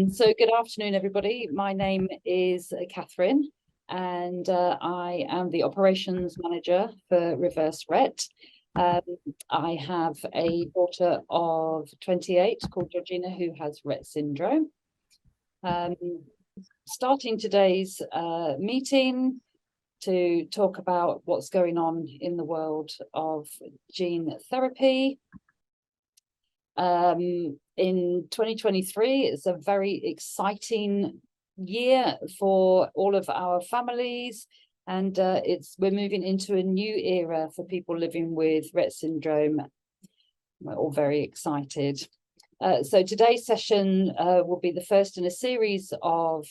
So good afternoon, everybody. My name is Catherine, and I am the operations manager for Reverse Rett. I have a daughter of 28 called Georgina who has Rett syndrome. Starting today's meeting to talk about what's going on in the world of gene therapy. In 2023, it's a very exciting year for all of our families, and we're moving into a new era for people living with Rett syndrome. We're all very excited. So today's session will be the first in a series of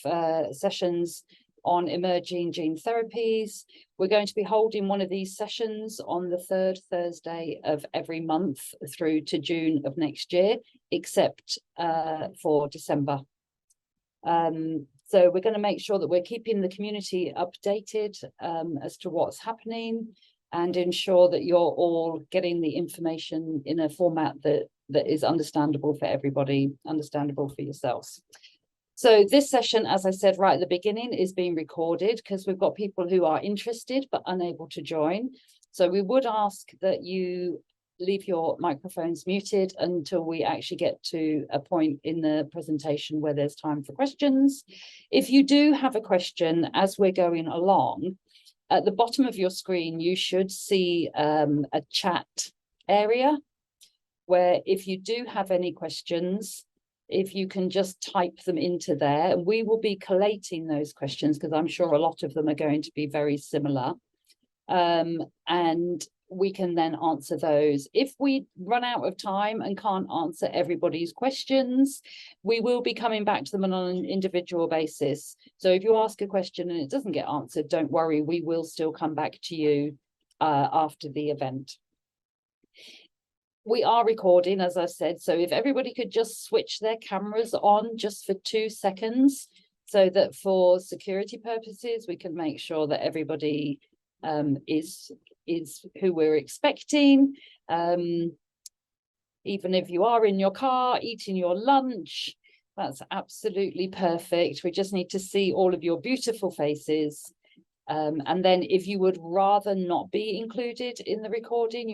sessions on emerging gene therapies. We're going to be holding one of these sessions on the third Thursday of every month through to June of next year, except for December. So we're going to make sure that we're keeping the community updated as to what's happening, and ensure that you're all getting the information in a format that is understandable for everybody, understandable for yourselves. So this session, as I said right at the beginning, is being recorded because we've got people who are interested but unable to join. So we would ask that you leave your microphones muted until we actually get to a point in the presentation where there's time for questions. If you do have a question as we're going along, at the bottom of your screen, you should see a chat area where if you do have any questions, if you can just type them into there, we will be collating those questions because I'm sure a lot of them are going to be very similar. And we can then answer those. If we run out of time and can't answer everybody's questions, we will be coming back to them on an individual basis. So if you ask a question and it doesn't get answered, don't worry, we will still come back to you after the event. We are recording, as I said, so if everybody could just switch their cameras on just for 2 seconds, so that for security purposes, we can make sure that everybody is who we're expecting. Even if you are in your car, eating your lunch, that's absolutely perfect. We just need to see all of your beautiful faces. And then if you would rather not be included in the recording,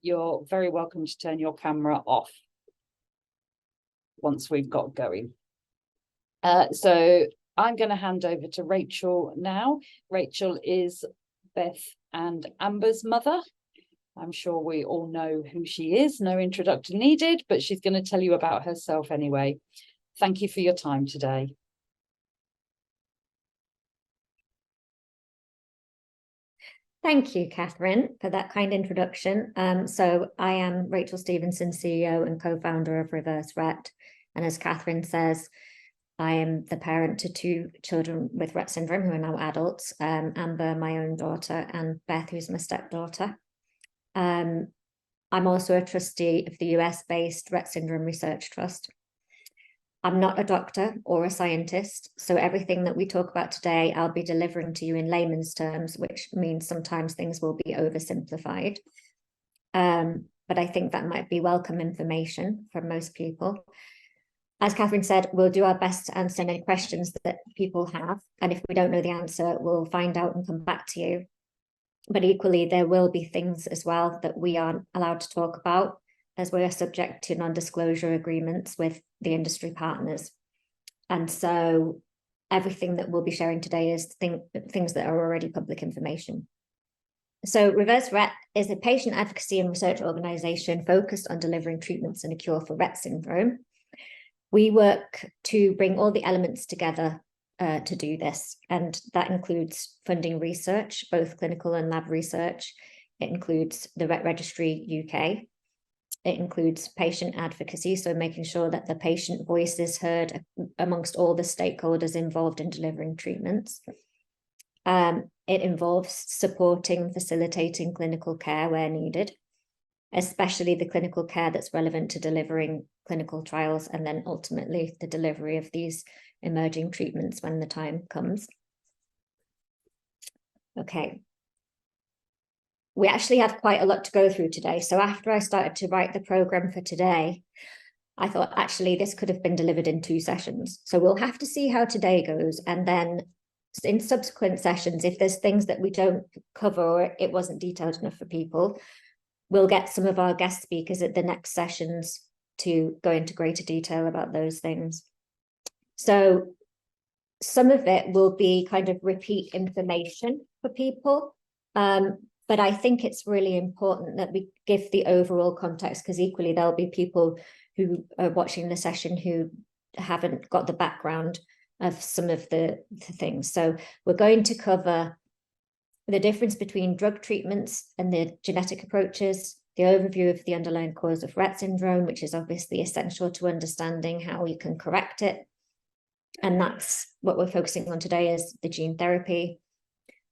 you're very welcome to turn your camera off once we've got going. So I'm going to hand over to Rachael now. Rachael is Beth and Amber's mother. I'm sure we all know who she is, no introduction needed, but she's going to tell you about herself anyway. Thank you for your time today. Thank you, Catherine, for that kind introduction. So I am Rachael Stevenson, CEO and co-founder of Reverse Rett. And as Catherine says, I am the parent to 2 children with Rett syndrome who are now adults, Amber, my own daughter, and Beth, who's my stepdaughter. I'm also a trustee of the US-based Rett Syndrome Research Trust. I'm not a doctor or a scientist, so everything that we talk about today, I'll be delivering to you in layman's terms, which means sometimes things will be oversimplified. But I think that might be welcome information for most people. As Catherine said, we'll do our best to answer any questions that people have. And if we don't know the answer, we'll find out and come back to you. But equally, there will be things as well that we aren't allowed to talk about, as we are subject to non-disclosure agreements with the industry partners. And so everything that we'll be sharing today is things that are already public information. So Reverse Rett is a patient advocacy and research organisation focused on delivering treatments and a cure for Rett syndrome. We work to bring all the elements together to do this, and that includes funding research, both clinical and lab research. It includes the Rett Registry UK. It includes patient advocacy, so making sure that the patient voice is heard amongst all the stakeholders involved in delivering treatments. It involves supporting, facilitating clinical care where needed, especially the clinical care that's relevant to delivering clinical trials, and then ultimately the delivery of these emerging treatments when the time comes. Okay. We actually have quite a lot to go through today. So after I started to write the program for today, I thought, actually, this could have been delivered in 2 sessions. So we'll have to see how today goes. And then in subsequent sessions, if there's things that we don't cover or it wasn't detailed enough for people, we'll get some of our guest speakers at the next sessions to go into greater detail about those things. So some of it will be kind of repeat information for people. But I think it's really important that we give the overall context, because equally there'll be people who are watching the session who haven't got the background of some of the things. So we're going to cover the difference between drug treatments and the genetic approaches, the overview of the underlying cause of Rett syndrome, which is obviously essential to understanding how you can correct it. And that's what we're focusing on today, is the gene therapy.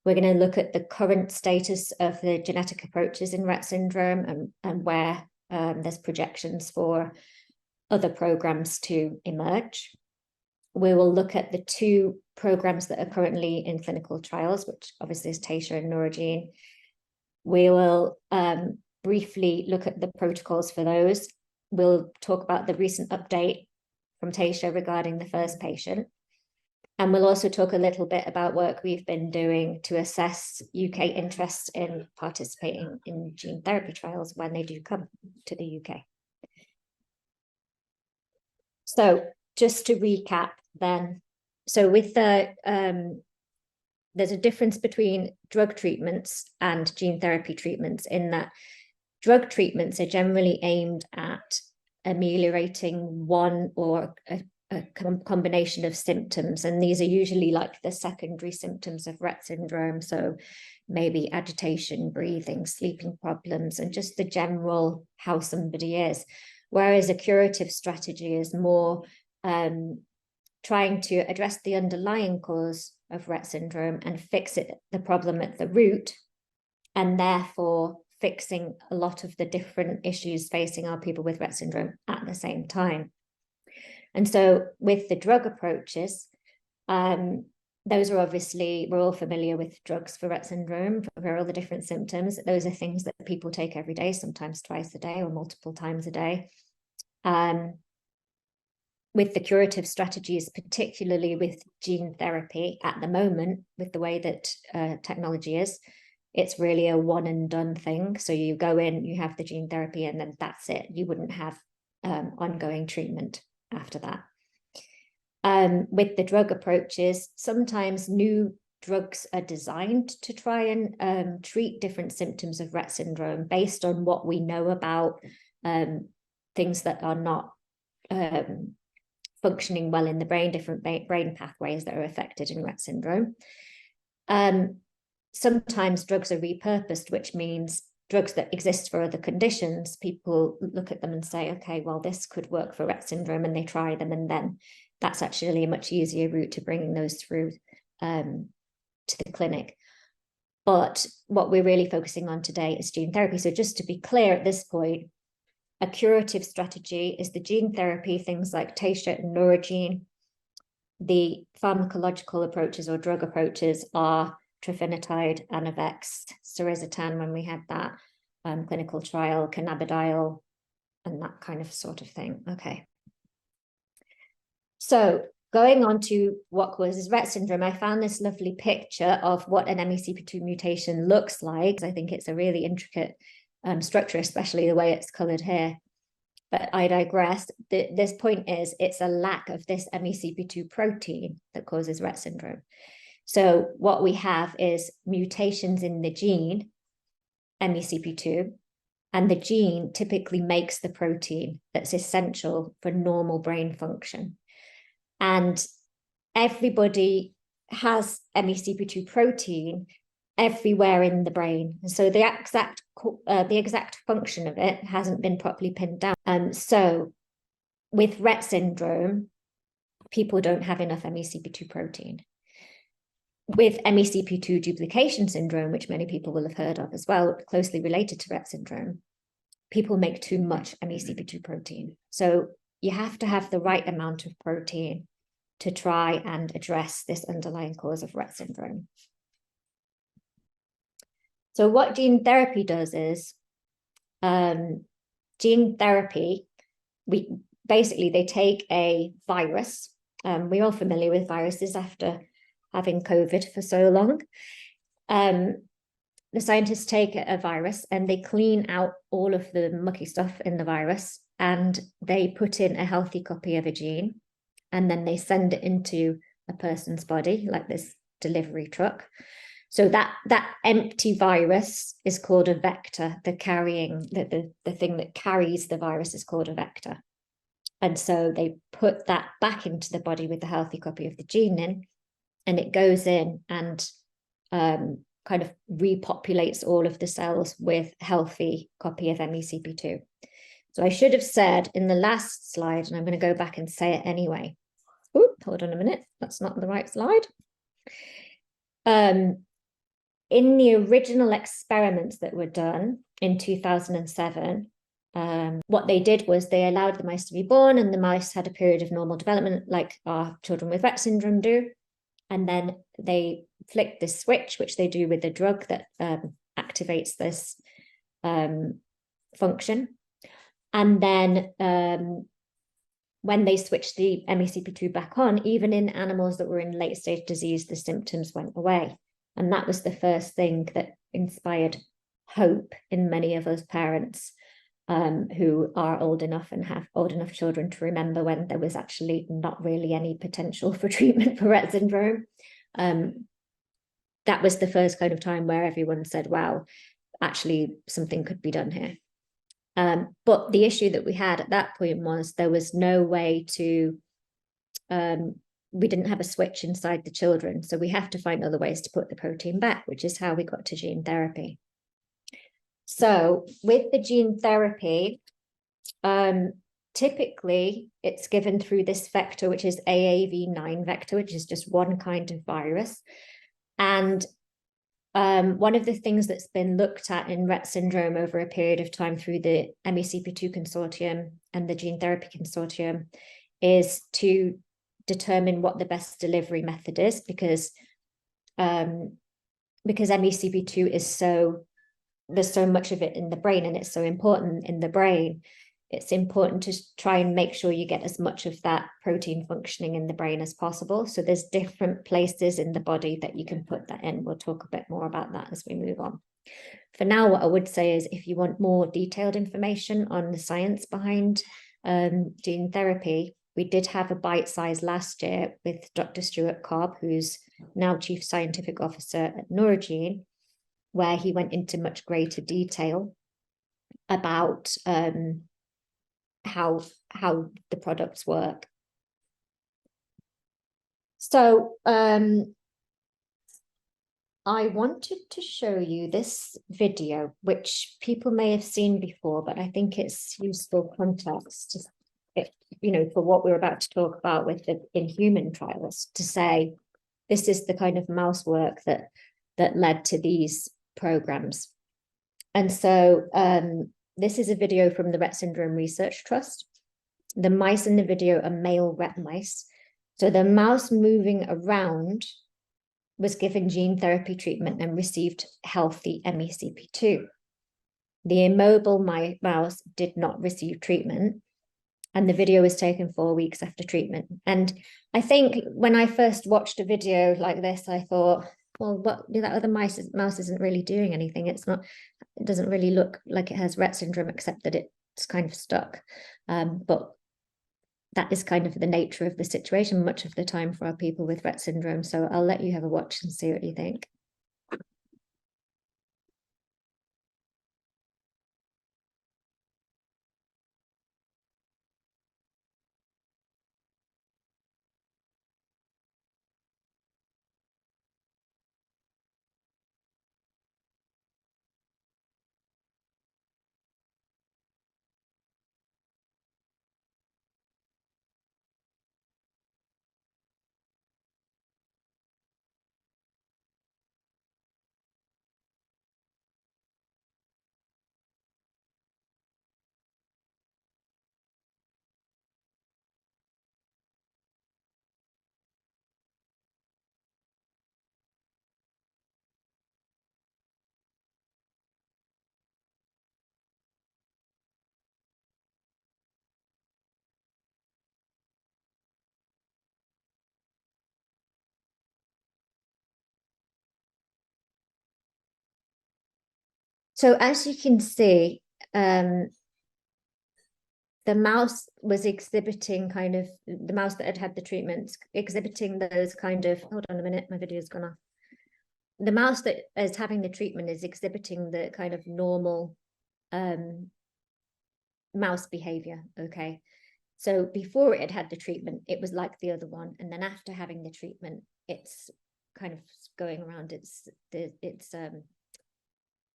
We're going to look at the current status of the genetic approaches in Rett syndrome and where there's projections for other programs to emerge. We will look at the 2 programs that are currently in clinical trials, which obviously is Taysha and Neurogene. We will briefly look at the protocols for those. We'll talk about the recent update from Taysha regarding the first patient. And we'll also talk a little bit about work we've been doing to assess UK interest in participating in gene therapy trials when they do come to the UK. So just to recap then, so with the, there's a difference between drug treatments and gene therapy treatments, in that drug treatments are generally aimed at ameliorating one or a combination of symptoms, and these are usually like the secondary symptoms of Rett syndrome, so maybe agitation, breathing, sleeping problems, and just the general how somebody is. Whereas a curative strategy is more trying to address the underlying cause of Rett syndrome and fix it, the problem at the root, and therefore fixing a lot of the different issues facing our people with Rett syndrome at the same time. And so with the drug approaches, those are obviously, we're all familiar with drugs for Rett syndrome, for all the different symptoms. Those are things that people take every day, sometimes twice a day or multiple times a day. With the curative strategies, particularly with gene therapy at the moment, with the way that technology is, it's really a one and done thing. So you go in, you have the gene therapy, and then that's it. You wouldn't have ongoing treatment after that. With the drug approaches, sometimes new drugs are designed to try and treat different symptoms of Rett syndrome based on what we know about things that are not functioning well in the brain, different brain pathways that are affected in Rett syndrome. Sometimes drugs are repurposed, which means drugs that exist for other conditions, people look at them and say, okay, well, this could work for Rett syndrome, and they try them, and then that's actually a much easier route to bringing those through to the clinic. But what we're really focusing on today is gene therapy. So just to be clear at this point, a curative strategy is the gene therapy, things like Taysha and Neurogene. The pharmacological approaches or drug approaches are trofinetide, Anavex, Sirizitan when we had that clinical trial, cannabidiol, and that kind of sort of thing. Okay. So going on to what causes Rett syndrome, I found this lovely picture of what an MECP2 mutation looks like. I think it's a really intricate structure, especially the way it's colored here. But I digress. This point is, it's a lack of this MECP2 protein that causes Rett syndrome. So what we have is mutations in the gene, MECP2, and the gene typically makes the protein that's essential for normal brain function. And everybody has MECP2 protein everywhere in the brain. And so the exact function of it hasn't been properly pinned down. So with Rett syndrome, people don't have enough MECP2 protein. With MECP2 duplication syndrome, which many people will have heard of as well, closely related to Rett syndrome, people make too much MECP2 protein. So you have to have the right amount of protein to try and address this underlying cause of Rett syndrome. So what gene therapy does is, gene therapy, basically they take a virus. We're all familiar with viruses after having COVID for so long. The scientists take a virus and they clean out all of the mucky stuff in the virus, and they put in a healthy copy of a gene, and then they send it into a person's body, like this delivery truck. So that empty virus is called a vector. The thing that carries the virus is called a vector. And so they put that back into the body with the healthy copy of the gene in, and it goes in and kind of repopulates all of the cells with healthy copy of MECP2. So I should have said in the last slide, and I'm going to go back and say it anyway. Ooh, hold on a minute. That's not the right slide. In the original experiments that were done in 2007, what they did was they allowed the mice to be born, and the mice had a period of normal development like our children with Rett syndrome do. And then they flick this switch, which they do with the drug that activates this function. And then when they switched the MECP2 back on, even in animals that were in late stage disease, the symptoms went away. And that was the first thing that inspired hope in many of us parents who are old enough and have old enough children to remember when there was actually not really any potential for treatment for Rett syndrome. That was the first kind of time where everyone said, wow, actually something could be done here. But the issue that we had at that point was there was no way to, we didn't have a switch inside the children. So we have to find other ways to put the protein back, which is how we got to gene therapy. So with the gene therapy, typically it's given through this vector, which is AAV9 vector, which is just one kind of virus. And one of the things that's been looked at in Rett syndrome over a period of time through the MECP2 consortium and the gene therapy consortium is to determine what the best delivery method is, because MECP2 is there's so much of it in the brain, and it's so important in the brain. It's important to try and make sure you get as much of that protein functioning in the brain as possible. So there's different places in the body that you can put that in. We'll talk a bit more about that as we move on. For now, what I would say is if you want more detailed information on the science behind gene therapy, we did have a Bitesize last year with Dr. Stuart Cobb, who's now Chief Scientific Officer at Neurogene, where he went into much greater detail about how the products work. So I wanted to show you this video, which people may have seen before, but I think it's useful context, for what we're about to talk about with the in-human trials, to say this is the kind of mouse work that led to these programs. And so this is a video from the Rett Syndrome Research Trust. The mice in the video are male Rett mice. So the mouse moving around was given gene therapy treatment and received healthy MECP2. The immobile mouse did not receive treatment, and the video was taken 4 weeks after treatment. And I think when I first watched a video like this, I thought, well, that other mouse isn't really doing anything. It doesn't really look like it has Rett syndrome, except that it's kind of stuck. But that is kind of the nature of the situation much of the time for our people with Rett syndrome. So I'll let you have a watch and see what you think. So as you can see, the mouse was exhibiting kind of, the mouse that had had the treatments, exhibiting those kind of, hold on a minute, my video's gone off. The mouse that is having the treatment is exhibiting the kind of normal mouse behavior, okay? So before it had the treatment, it was like the other one. And then after having the treatment, it's kind of going around its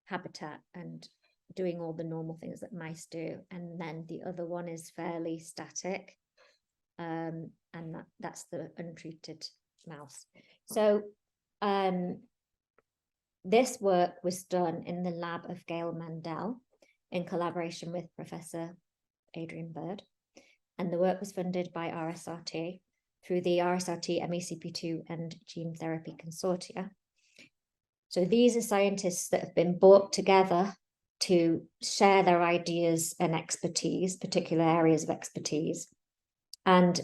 habitat and doing all the normal things that mice do. And then the other one is fairly static. And that's the untreated mouse. So this work was done in the lab of Gail Mandel in collaboration with Professor Adrian Bird. And the work was funded by RSRT through the RSRT MECP2 and Gene Therapy Consortia. So these are scientists that have been brought together to share their ideas and expertise, particular areas of expertise, and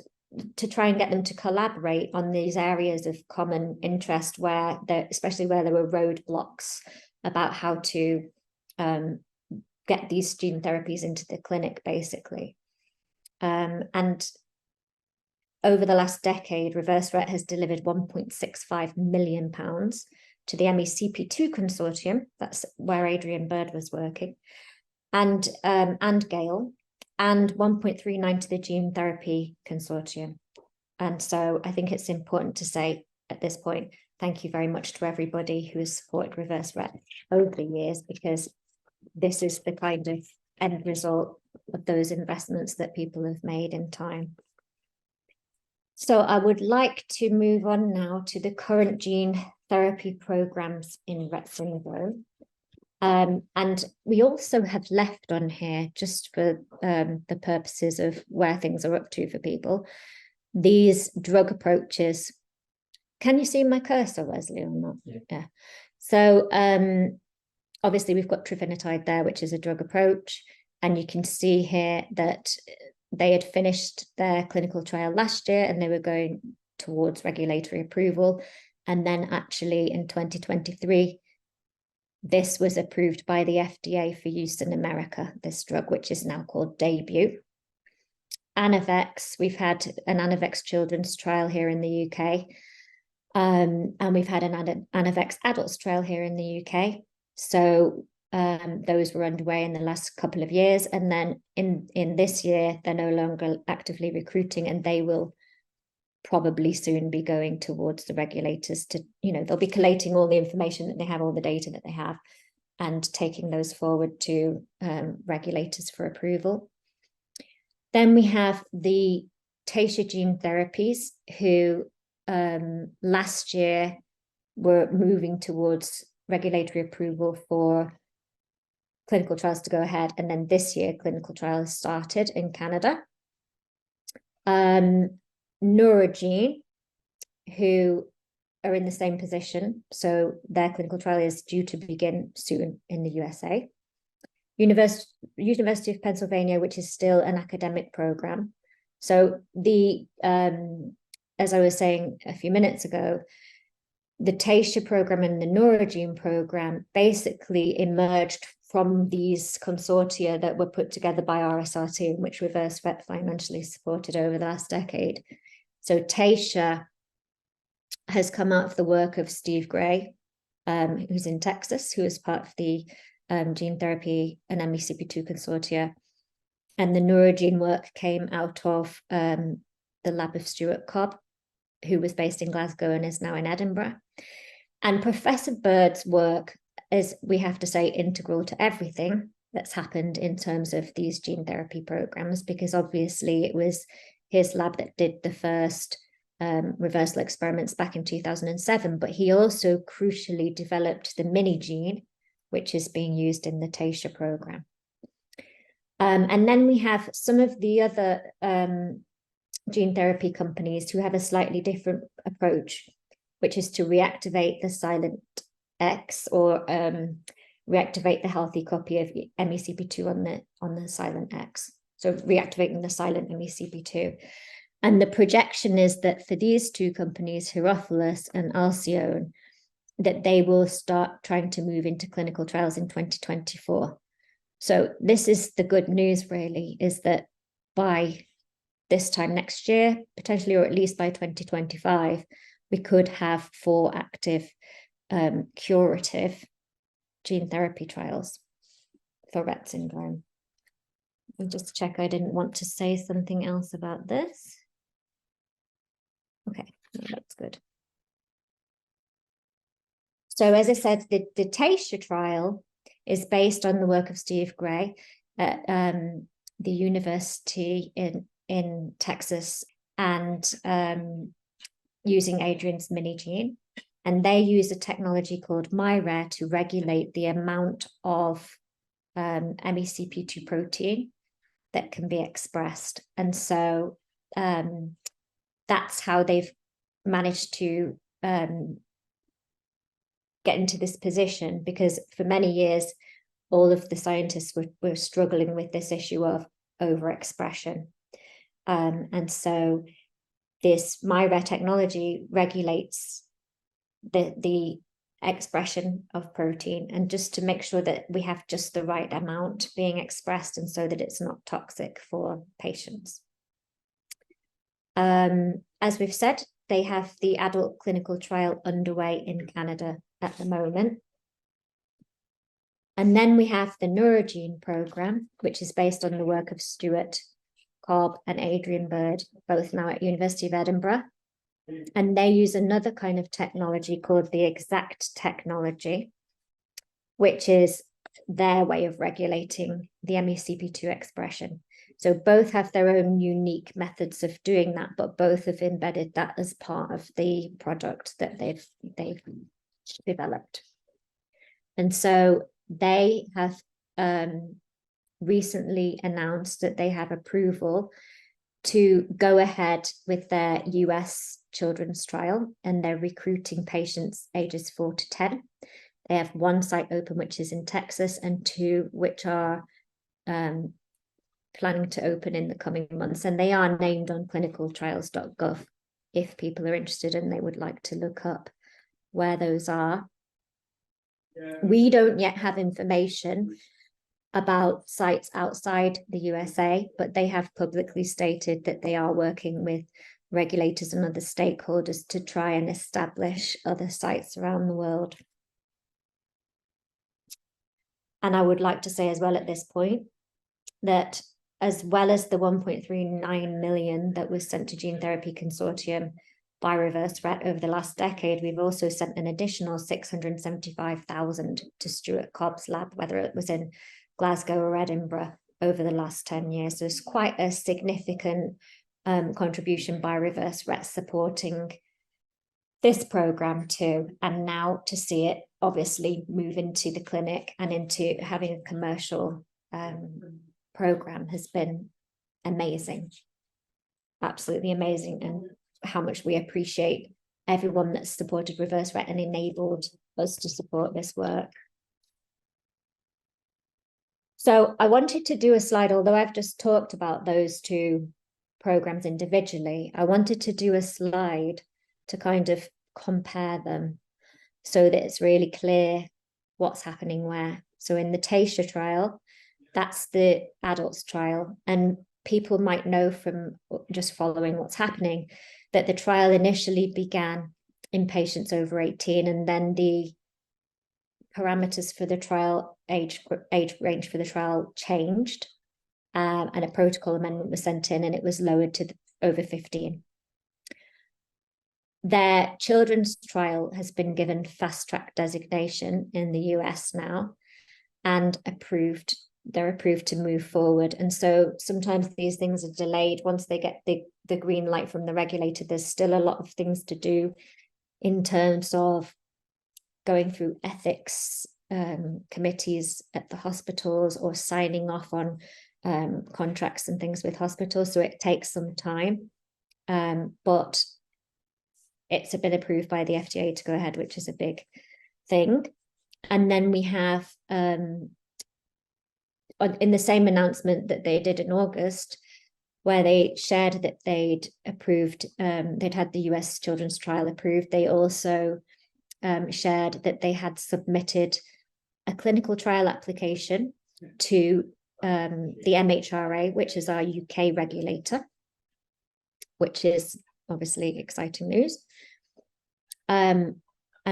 to try and get them to collaborate on these areas of common interest where there, especially where there were roadblocks about how to get these gene therapies into the clinic, basically. And over the last decade, Reverse Rett has delivered £1.65 million to the MECP2 consortium, that's where Adrian Bird was working, and Gail, and 1.39 to the Gene Therapy Consortium. And so I think it's important to say at this point, thank you very much to everybody who has supported Reverse Rett over the years, because this is the kind of end result of those investments that people have made in time. So I would like to move on now to the current gene therapy programs in Rett syndrome. And we also have left on here, just for the purposes of where things are up to for people, these drug approaches. Can you see my cursor, Wesley, or not? Yeah. So obviously we've got trofinetide there, which is a drug approach. And you can see here that they had finished their clinical trial last year and they were going towards regulatory approval. And then actually in 2023, this was approved by the FDA for use in America, this drug, which is now called Daybue. Anavex, we've had an Anavex children's trial here in the UK. And we've had an Anavex adults trial here in the UK. So those were underway in the last couple of years. And then in this year, they're no longer actively recruiting, and they will probably soon be going towards the regulators to, they'll be collating all the information that they have, all the data that they have, and taking those forward to regulators for approval. Then we have the Taysha Gene Therapies, who last year were moving towards regulatory approval for clinical trials to go ahead. And then this year, clinical trials started in Canada. Neurogene, who are in the same position. So their clinical trial is due to begin soon in the USA. University of Pennsylvania, which is still an academic program. So the, as I was saying a few minutes ago, the Taysha program and the Neurogene program basically emerged from these consortia that were put together by RSRT, which Reverse Rett financially supported over the last decade. So Taysha has come out of the work of Steve Gray, who's in Texas, who is part of the gene therapy and MECP2 consortia. And the Neurogene work came out of the lab of Stuart Cobb, who was based in Glasgow and is now in Edinburgh. And Professor Bird's work is, we have to say, integral to everything that's happened in terms of these gene therapy programs, because obviously it was his lab that did the first reversal experiments back in 2007, but he also crucially developed the mini gene, which is being used in the Taysha program. And then we have some of the other gene therapy companies who have a slightly different approach, which is to reactivate the silent X, or reactivate the healthy copy of MECP2 on the silent X. So reactivating the silent MECP2. And the projection is that for these two companies, Herophilus and Alcyone, that they will start trying to move into clinical trials in 2024. So this is the good news, really, is that by this time next year, potentially, or at least by 2025, we could have 4 active curative gene therapy trials for Rett syndrome. I'll just check I didn't want to say something else about this. Okay, that's good. So as I said, the Bitesize trial is based on the work of Steve Gray at the university in Texas, and using Adrian's mini gene. And they use a technology called myRare to regulate the amount of MECP2 protein that can be expressed. And so that's how they've managed to get into this position, because for many years, all of the scientists were struggling with this issue of overexpression. And so this myRare technology regulates the expression of protein, and just to make sure that we have just the right amount being expressed, and so that it's not toxic for patients. As we've said, they have the adult clinical trial underway in Canada at the moment. And then we have the Neurogene program, which is based on the work of Stuart Cobb and Adrian Bird, both now at University of Edinburgh. And they use another kind of technology called the exact technology, which is their way of regulating the MECP2 expression. So both have their own unique methods of doing that, but both have embedded that as part of the product that they've developed. And so they have recently announced that they have approval to go ahead with their US children's trial, and they're recruiting patients ages 4 to 10. They have 1 site open, which is in Texas, and 2 which are planning to open in the coming months. And they are named on clinicaltrials.gov if people are interested and they would like to look up where those are. We don't yet have information about sites outside the USA, but they have publicly stated that they are working with regulators and other stakeholders to try and establish other sites around the world. And I would like to say as well at this point that as well as the 1.39 million that was sent to Gene Therapy Consortium by Reverse Rett over the last decade, we've also sent an additional 675,000 to Stuart Cobb's lab, whether it was in Glasgow or Edinburgh, over the last 10 years. So it's quite a significant contribution by Reverse Rett supporting this program too. And now to see it obviously move into the clinic and into having a commercial program has been amazing, absolutely amazing, and how much we appreciate everyone that's supported Reverse Rett and enabled us to support this work. So I wanted to do a slide, although I've just talked about those 2 programs individually, I wanted to do a slide to kind of compare them so that it's really clear what's happening where. So in the Bitesize trial, that's the adults trial, and people might know from just following what's happening that the trial initially began in patients over 18, and then the parameters for the trial, age range for the trial changed, and a protocol amendment was sent in, and it was lowered to over 15. Their children's trial has been given fast track designation in the US now, and they're approved to move forward. And so sometimes these things are delayed. Once they get the green light from the regulator, there's still a lot of things to do in terms of going through ethics committees at the hospitals, or signing off on contracts and things with hospitals. So it takes some time, but it's been approved by the FDA to go ahead, which is a big thing. And then we have in the same announcement that they did in August, where they shared that they'd approved, they'd had the US children's trial approved, they also shared that they had submitted a clinical trial application to the MHRA, which is our UK regulator, which is obviously exciting news. And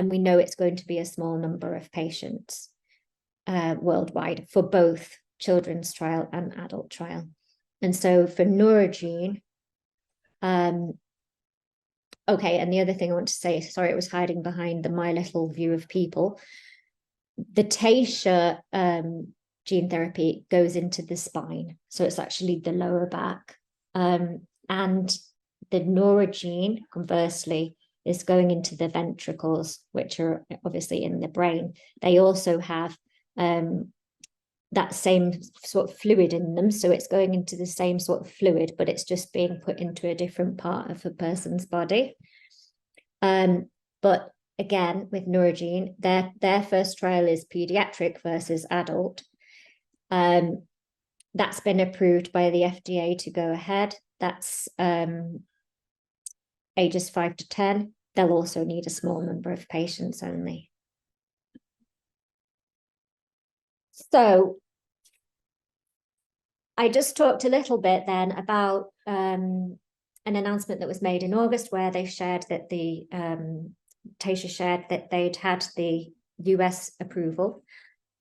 we know it's going to be a small number of patients worldwide for both children's trial and adult trial. And so for Neurogene, okay, and the other thing I want to say, sorry, it was hiding behind the My Little View of People. The Taysha gene therapy goes into the spine, so it's actually the lower back. And the Neurogene, conversely, is going into the ventricles, which are obviously in the brain. They also have that same sort of fluid in them, so it's going into the same sort of fluid, but it's just being put into a different part of a person's body. But again, with Neurogene, their first trial is pediatric versus adult. That's been approved by the FDA to go ahead. That's ages 5 to 10. They'll also need a small number of patients only. So I just talked a little bit then about an announcement that was made in August where they shared that Taysha shared that they'd had the US approval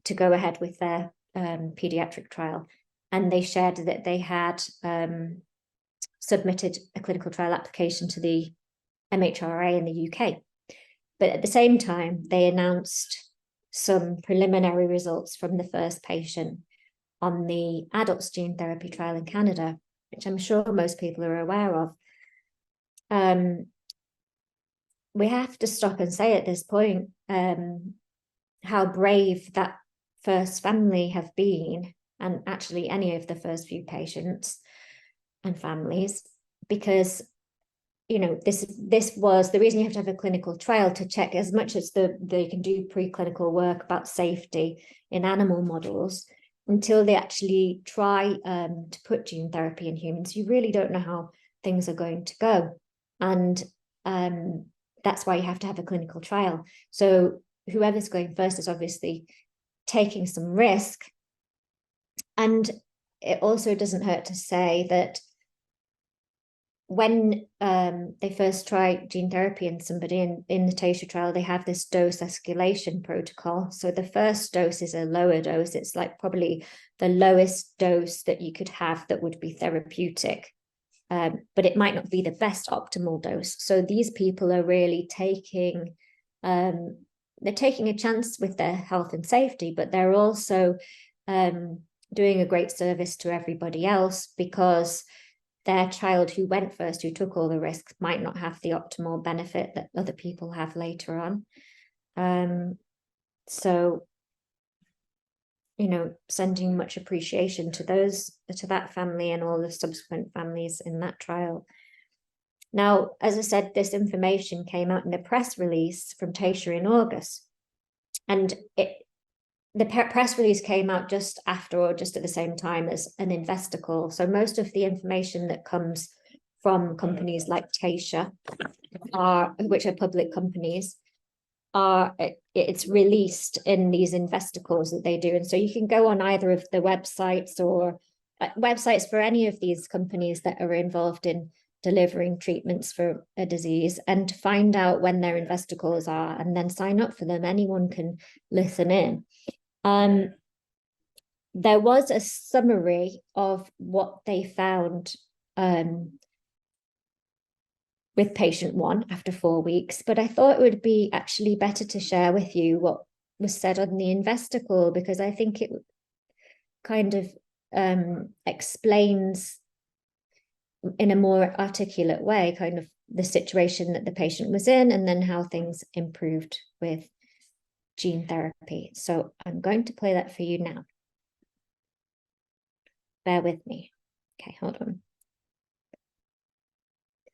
to go ahead with their pediatric trial. And they shared that they had submitted a clinical trial application to the MHRA in the UK. But at the same time, they announced some preliminary results from the first patient on the adult gene therapy trial in Canada, which I'm sure most people are aware of. We have to stop and say at this point how brave that first family have been, and actually any of the first few patients and families, because this was the reason you have to have a clinical trial to check as much as they can do preclinical work about safety in animal models. Until they actually try to put gene therapy in humans, you really don't know how things are going to go. And that's why you have to have a clinical trial. So whoever's going first is obviously taking some risk. And it also doesn't hurt to say that when they first try gene therapy in somebody in the Taysha trial, they have this dose escalation protocol. So the first dose is a lower dose. It's like probably the lowest dose that you could have that would be therapeutic, but it might not be the best optimal dose. So these people are really taking, they're taking a chance with their health and safety, but they're also doing a great service to everybody else, because their child who went first, who took all the risks, might not have the optimal benefit that other people have later on. So, sending much appreciation to that family and all the subsequent families in that trial. Now, as I said, this information came out in a press release from Taysha in August, and the press release came out just after or just at the same time as an investor call. So most of the information that comes from companies like Taysha, which are public companies, it's released in these investor calls that they do. And so you can go on either of the websites or websites for any of these companies that are involved in delivering treatments for a disease and find out when their investor calls are, and then sign up for them. Anyone can listen in. There was a summary of what they found with patient 1 after 4 weeks, but I thought it would be actually better to share with you what was said on the investor call, because I think it kind of explains in a more articulate way kind of the situation that the patient was in, and then how things improved with gene therapy. So I'm going to play that for you now. Bear with me. Okay, hold on.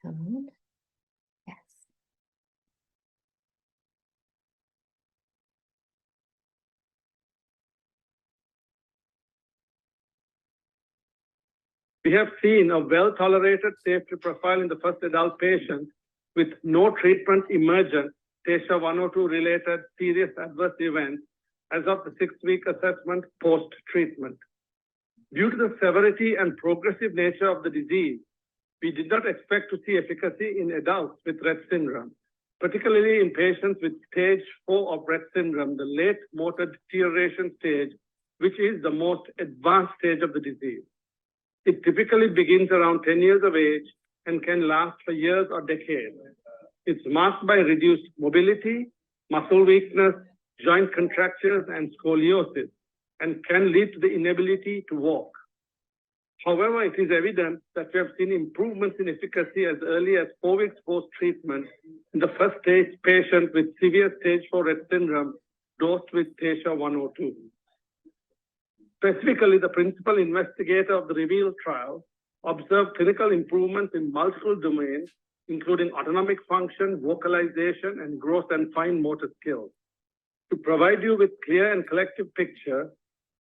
Come on. Yes. We have seen a well-tolerated safety profile in the first adult patient with no treatment emergent Taysha 102 related serious adverse events as of the 6-week assessment post-treatment. Due to the severity and progressive nature of the disease, we did not expect to see efficacy in adults with Rett syndrome, particularly in patients with stage 4 of Rett syndrome, the late motor deterioration stage, which is the most advanced stage of the disease. It typically begins around 10 years of age and can last for years or decades. It's marked by reduced mobility, muscle weakness, joint contractures, and scoliosis, and can lead to the inability to walk. However, it is evident that we have seen improvements in efficacy as early as 4 weeks post-treatment in the first stage patient with severe stage 4 Rett syndrome dosed with Taysha 102. Specifically, the principal investigator of the REVEAL trial observed clinical improvements in multiple domains, including autonomic function, vocalization, and gross and fine motor skills. To provide you with clear and collective picture,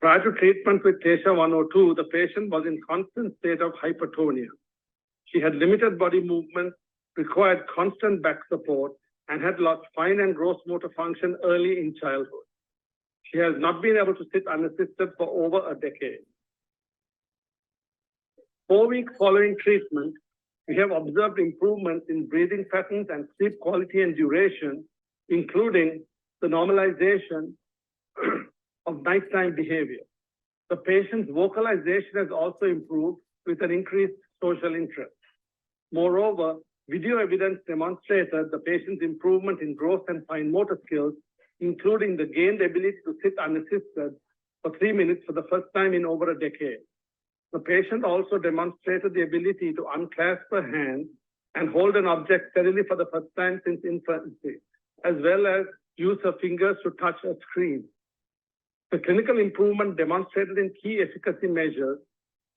prior to treatment with Taysha 102, the patient was in constant state of hypertonia. She had limited body movement, required constant back support, and had lost fine and gross motor function early in childhood. She has not been able to sit unassisted for over a decade. 4 weeks following treatment, we have observed improvements in breathing patterns and sleep quality and duration, including the normalization of nighttime behavior. The patient's vocalization has also improved with an increased social interest. Moreover, video evidence demonstrated the patient's improvement in gross and fine motor skills, including the gained ability to sit unassisted for 3 minutes for the first time in over a decade. The patient also demonstrated the ability to unclasp her hand and hold an object steadily for the first time since infancy, as well as use her fingers to touch a screen. The clinical improvement demonstrated in key efficacy measures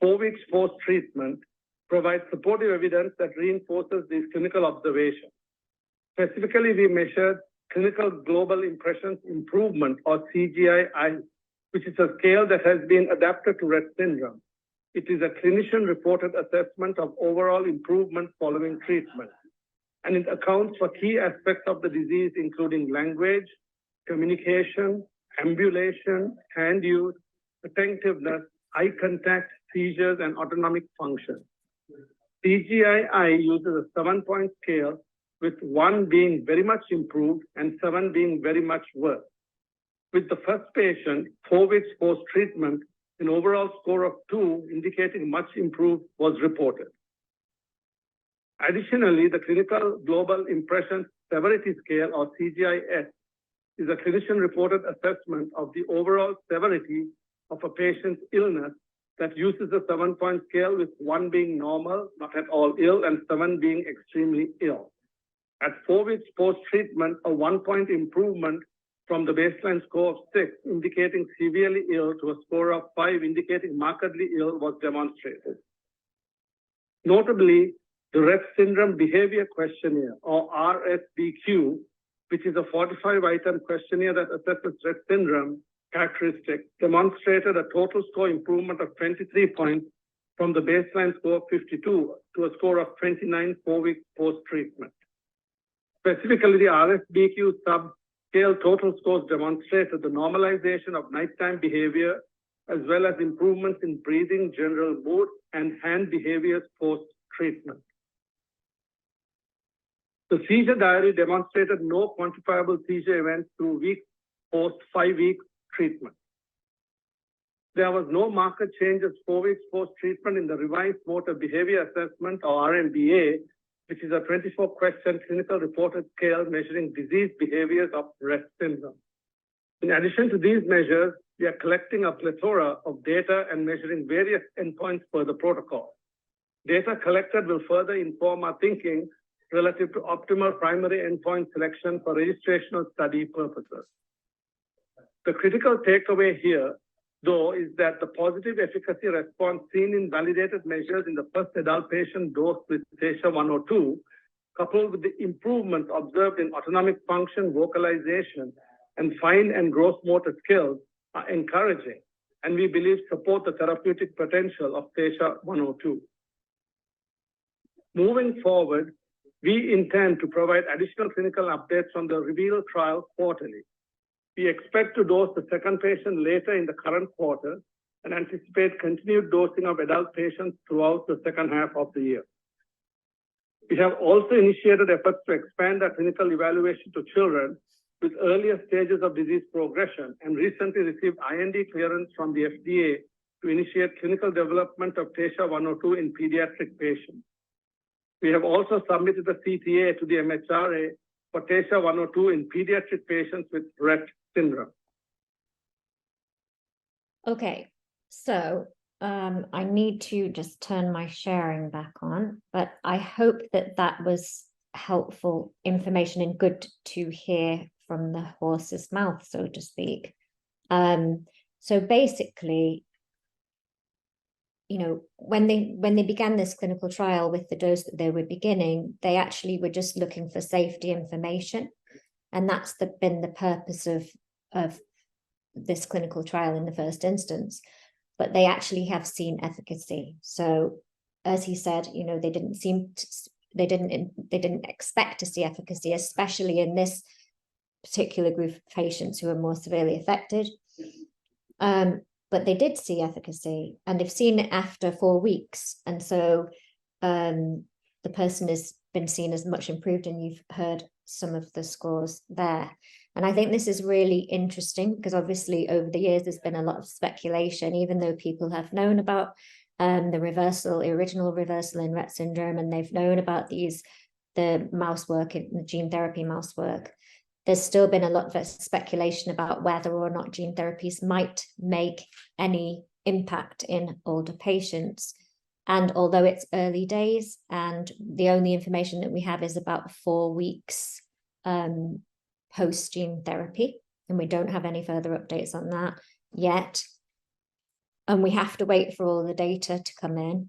4 weeks post-treatment provides supportive evidence that reinforces these clinical observations. Specifically, we measured Clinical Global Impressions Improvement, or CGI-I, which is a scale that has been adapted to Rett syndrome. It is a clinician-reported assessment of overall improvement following treatment, and it accounts for key aspects of the disease, including language, communication, ambulation, hand use, attentiveness, eye contact, seizures, and autonomic function. CGI-I uses a 7-point scale, with 1 being very much improved and 7 being very much worse. With the first patient, 4 weeks post-treatment, an overall score of 2 indicating much improved was reported. Additionally, the Clinical Global Impression Severity Scale, or CGI-S, is a clinician-reported assessment of the overall severity of a patient's illness that uses a 7-point scale, with 1 being normal, not at all ill, and 7 being extremely ill. At 4 weeks post-treatment, a 1-point improvement from the baseline score of 6, indicating severely ill, to a score of 5, indicating markedly ill, was demonstrated. Notably, the Rett Syndrome Behavior Questionnaire, or RSBQ, which is a 45-item questionnaire that assesses Rett syndrome characteristics, demonstrated a total score improvement of 23 points from the baseline score of 52 to a score of 29 4 weeks post-treatment. Specifically, the RSBQ subscale total scores demonstrated the normalization of nighttime behavior, as well as improvements in breathing, general mood, and hand behaviors post-treatment. The seizure diary demonstrated no quantifiable seizure events through weeks post 5 weeks treatment. There was no marked changes 4 weeks post-treatment in the Revised Motor Behavior Assessment, or RMBA, which is a 24-question clinical reported scale measuring disease behaviors of Rett syndrome. In addition to these measures, we are collecting a plethora of data and measuring various endpoints per the protocol. Data collected will further inform our thinking relative to optimal primary endpoint selection for registrational study purposes. The critical takeaway here, though, is that the positive efficacy response seen in validated measures in the first adult patient dosed with Taysha 102, coupled with the improvements observed in autonomic function, vocalization, and fine and gross motor skills, are encouraging, and we believe support the therapeutic potential of Taysha 102. Moving forward, We intend to provide additional clinical updates on the REVEAL trial quarterly. We expect to dose the second patient later in the current quarter and anticipate continued dosing of adult patients throughout the second half of the year. We have also initiated efforts to expand our clinical evaluation to children with earlier stages of disease progression and recently received IND clearance from the FDA to initiate clinical development of TSHA-102 in pediatric patients. We have also submitted a CTA to the MHRA for TSHA-102 in pediatric patients with Rett syndrome. Okay, so I need to just turn my sharing back on, but I hope that that was helpful information and good to hear from the horse's mouth, so to speak. So basically, you know, when they began this clinical trial with the dose that they were beginning, they actually were just looking for safety information, and that's been the purpose of this clinical trial in the first instance. But they actually have seen efficacy. So, as he said, you know, they didn't expect to see efficacy, especially in this particular group of patients who are more severely affected. But they did see efficacy, and they've seen it after 4 weeks. And so the person has been seen as much improved, and you've heard some of the scores there. And I think this is really interesting because obviously over the years, there's been a lot of speculation, even though people have known about the original reversal in Rett syndrome, and they've known about the mouse work, the gene therapy mouse work. There's still been a lot of speculation about whether or not gene therapies might make any impact in older patients. And although it's early days and the only information that we have is about 4 weeks post gene therapy, and we don't have any further updates on that yet, and we have to wait for all the data to come in.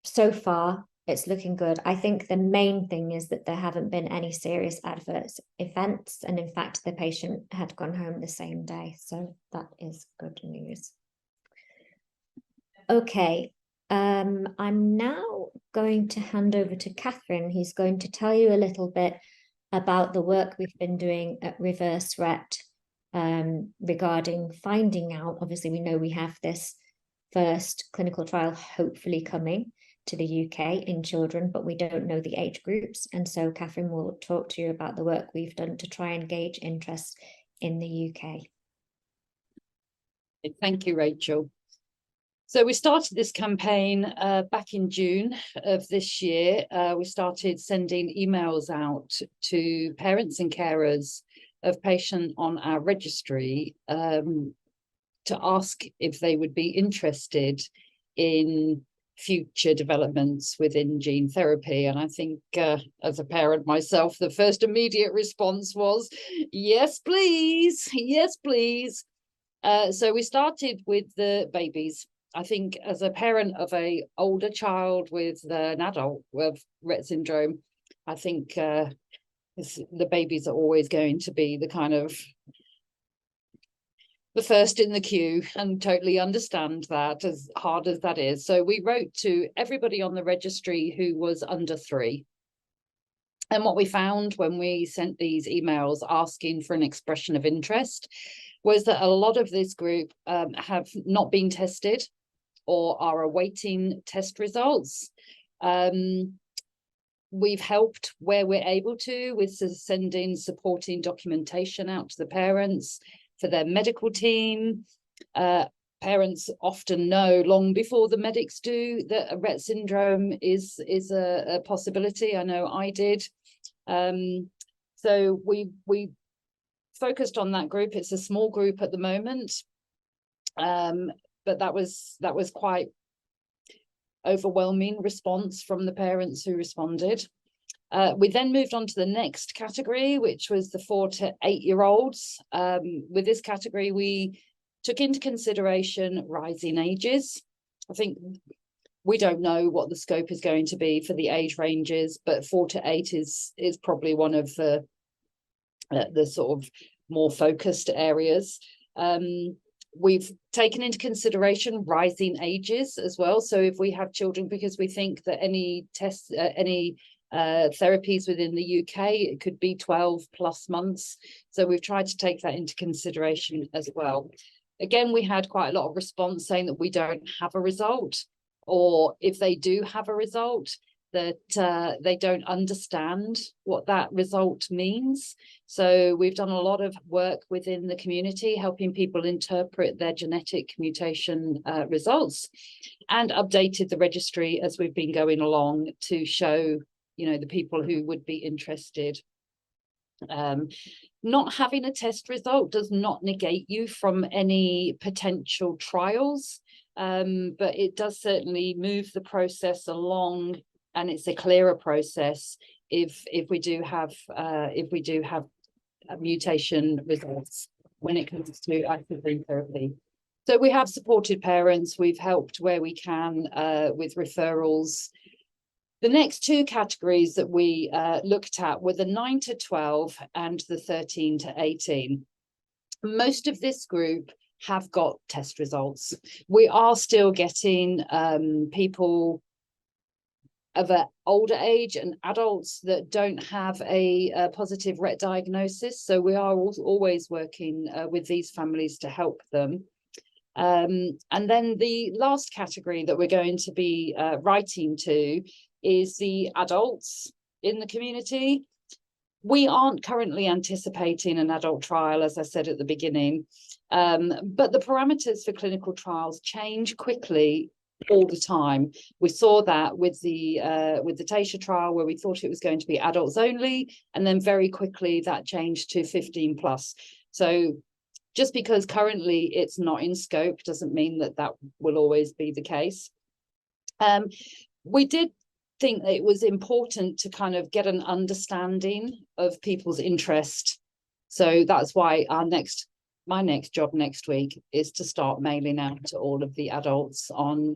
So far, it's looking good. I think the main thing is that there haven't been any serious adverse events, and in fact, the patient had gone home the same day, so that is good news. Okay, I'm now going to hand over to Catherine, who's going to tell you a little bit about the work we've been doing at Reverse Rett regarding finding out. Obviously, we know we have this first clinical trial hopefully coming to the UK in children, but we don't know the age groups. And so Catherine will talk to you about the work we've done to try and gauge interest in the UK. Thank you, Rachel. So we started this campaign back in June of this year. We started sending emails out to parents and carers of patients on our registry to ask if they would be interested in future developments within gene therapy. And I think as a parent myself, the first immediate response was, yes, please. Yes, please. So we started with the babies. I think as a parent of an older child with an adult with Rett syndrome, I think the babies are always going to be the kind of the first in the queue, and totally understand that, as hard as that is. So we wrote to everybody on the registry who was under 3. And what we found when we sent these emails asking for an expression of interest was that a lot of this group have not been tested or are awaiting test results. We've helped where we're able to with sending supporting documentation out to the parents for their medical team. Parents often know long before the medics do that a Rett syndrome is a possibility. I know I did. So we focused on that group. It's a small group at the moment, but that was quite overwhelming response from the parents who responded. We then moved on to the next category, which was the 4 to 8-year-olds. With this category, we took into consideration rising ages. I think we don't know what the scope is going to be for the age ranges, but 4 to 8 is probably one of the sort of more focused areas. We've taken into consideration rising ages as well. So if we have children, because we think that any therapies within the UK, it could be 12 plus months. So we've tried to take that into consideration as well. Again, we had quite a lot of response saying that we don't have a result, or if they do have a result, that they don't understand what that result means. So we've done a lot of work within the community, helping people interpret their genetic mutation results, and updated the registry as we've been going along to show, you know, the people who would be interested. Not having a test result does not negate you from any potential trials, but it does certainly move the process along, and it's a clearer process if we do have mutation results when it comes to active gene therapy. So we have supported parents, we've helped where we can with referrals. The next two categories that we looked at were the 9 to 12 and the 13 to 18. Most of this group have got test results. We are still getting people of an older age and adults that don't have a positive Rett diagnosis. So we are always working with these families to help them. And then the last category that we're going to be writing to is the adults in the community. We aren't currently anticipating an adult trial, as I said at the beginning, but the parameters for clinical trials change quickly all the time. We saw that with the Taysha trial, where we thought it was going to be adults only, and then very quickly that changed to 15 plus. So just because currently it's not in scope doesn't mean that that will always be the case. We did think that it was important to kind of get an understanding of people's interest. So that's why my next job next week is to start mailing out to all of the adults on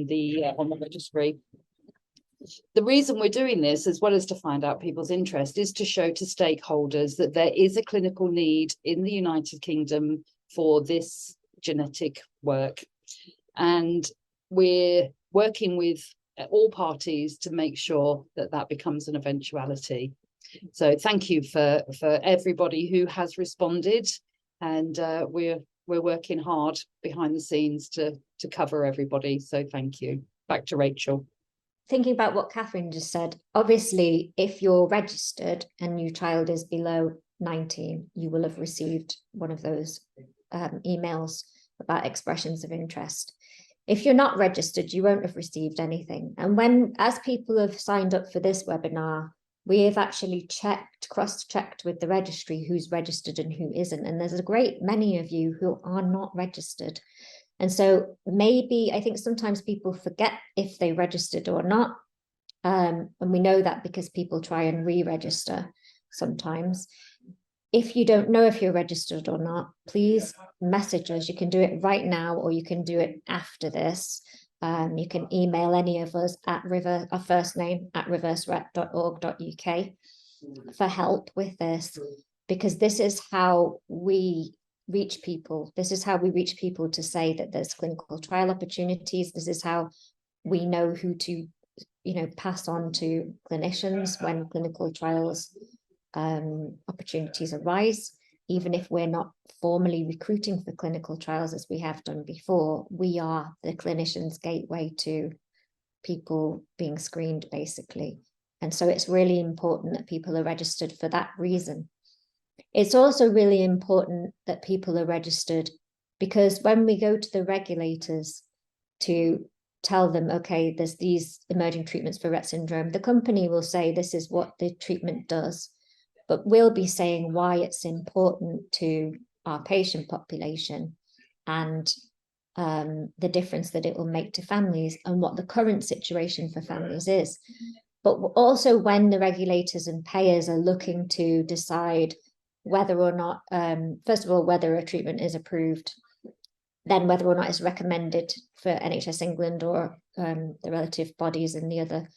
the registry. The reason we're doing this, as well as to find out people's interest, is to show to stakeholders that there is a clinical need in the United Kingdom for this genetic work. And we're working with all parties to make sure that that becomes an eventuality. So thank you for everybody who has responded, and we're working hard behind the scenes to cover everybody. So thank you. Back to Rachel. Thinking about what Catherine just said, obviously, if you're registered and your child is below 19, you will have received one of those emails about expressions of interest. If you're not registered, you won't have received anything. And as people have signed up for this webinar, we have actually cross-checked with the registry who's registered and who isn't. And there's a great many of you who are not registered. And so maybe, I think sometimes people forget if they registered or not. And we know that because people try and re-register sometimes. If you don't know if you're registered or not, please message us. You can do it right now, or you can do it after this. You can email any of us at our first name at reverserett.org.uk for help with this, because this is how we reach people. This is how we reach people to say that there's clinical trial opportunities. This is how we know who to, pass on to clinicians when clinical trials opportunities arise. Even if we're not formally recruiting for clinical trials as we have done before, we are the clinician's gateway to people being screened, basically. And so it's really important that people are registered for that reason. It's also really important that people are registered because when we go to the regulators to tell them, okay, there's these emerging treatments for Rett syndrome, the company will say this is what the treatment does. But we'll be saying why it's important to our patient population and the difference that it will make to families and what the current situation for families is. But also when the regulators and payers are looking to decide whether or not, first of all, whether a treatment is approved, then whether or not it's recommended for NHS England or the relative bodies in the other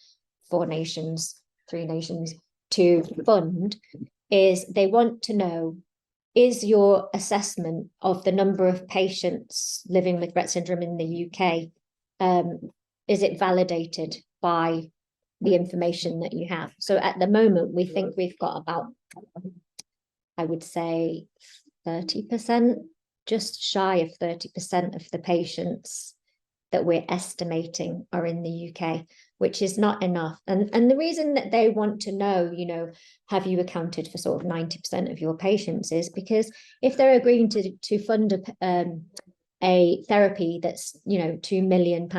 3 nations, to fund, is they want to know, is your assessment of the number of patients living with Rett syndrome in the UK, is it validated by the information that you have. So at the moment, we think we've got about, I would say 30%, just shy of 30% of the patients that we're estimating are in the UK, which is not enough. And the reason that they want to know, you know, have you accounted for sort of 90% of your patients is because if they're agreeing to fund a therapy that's, you know, £2 million,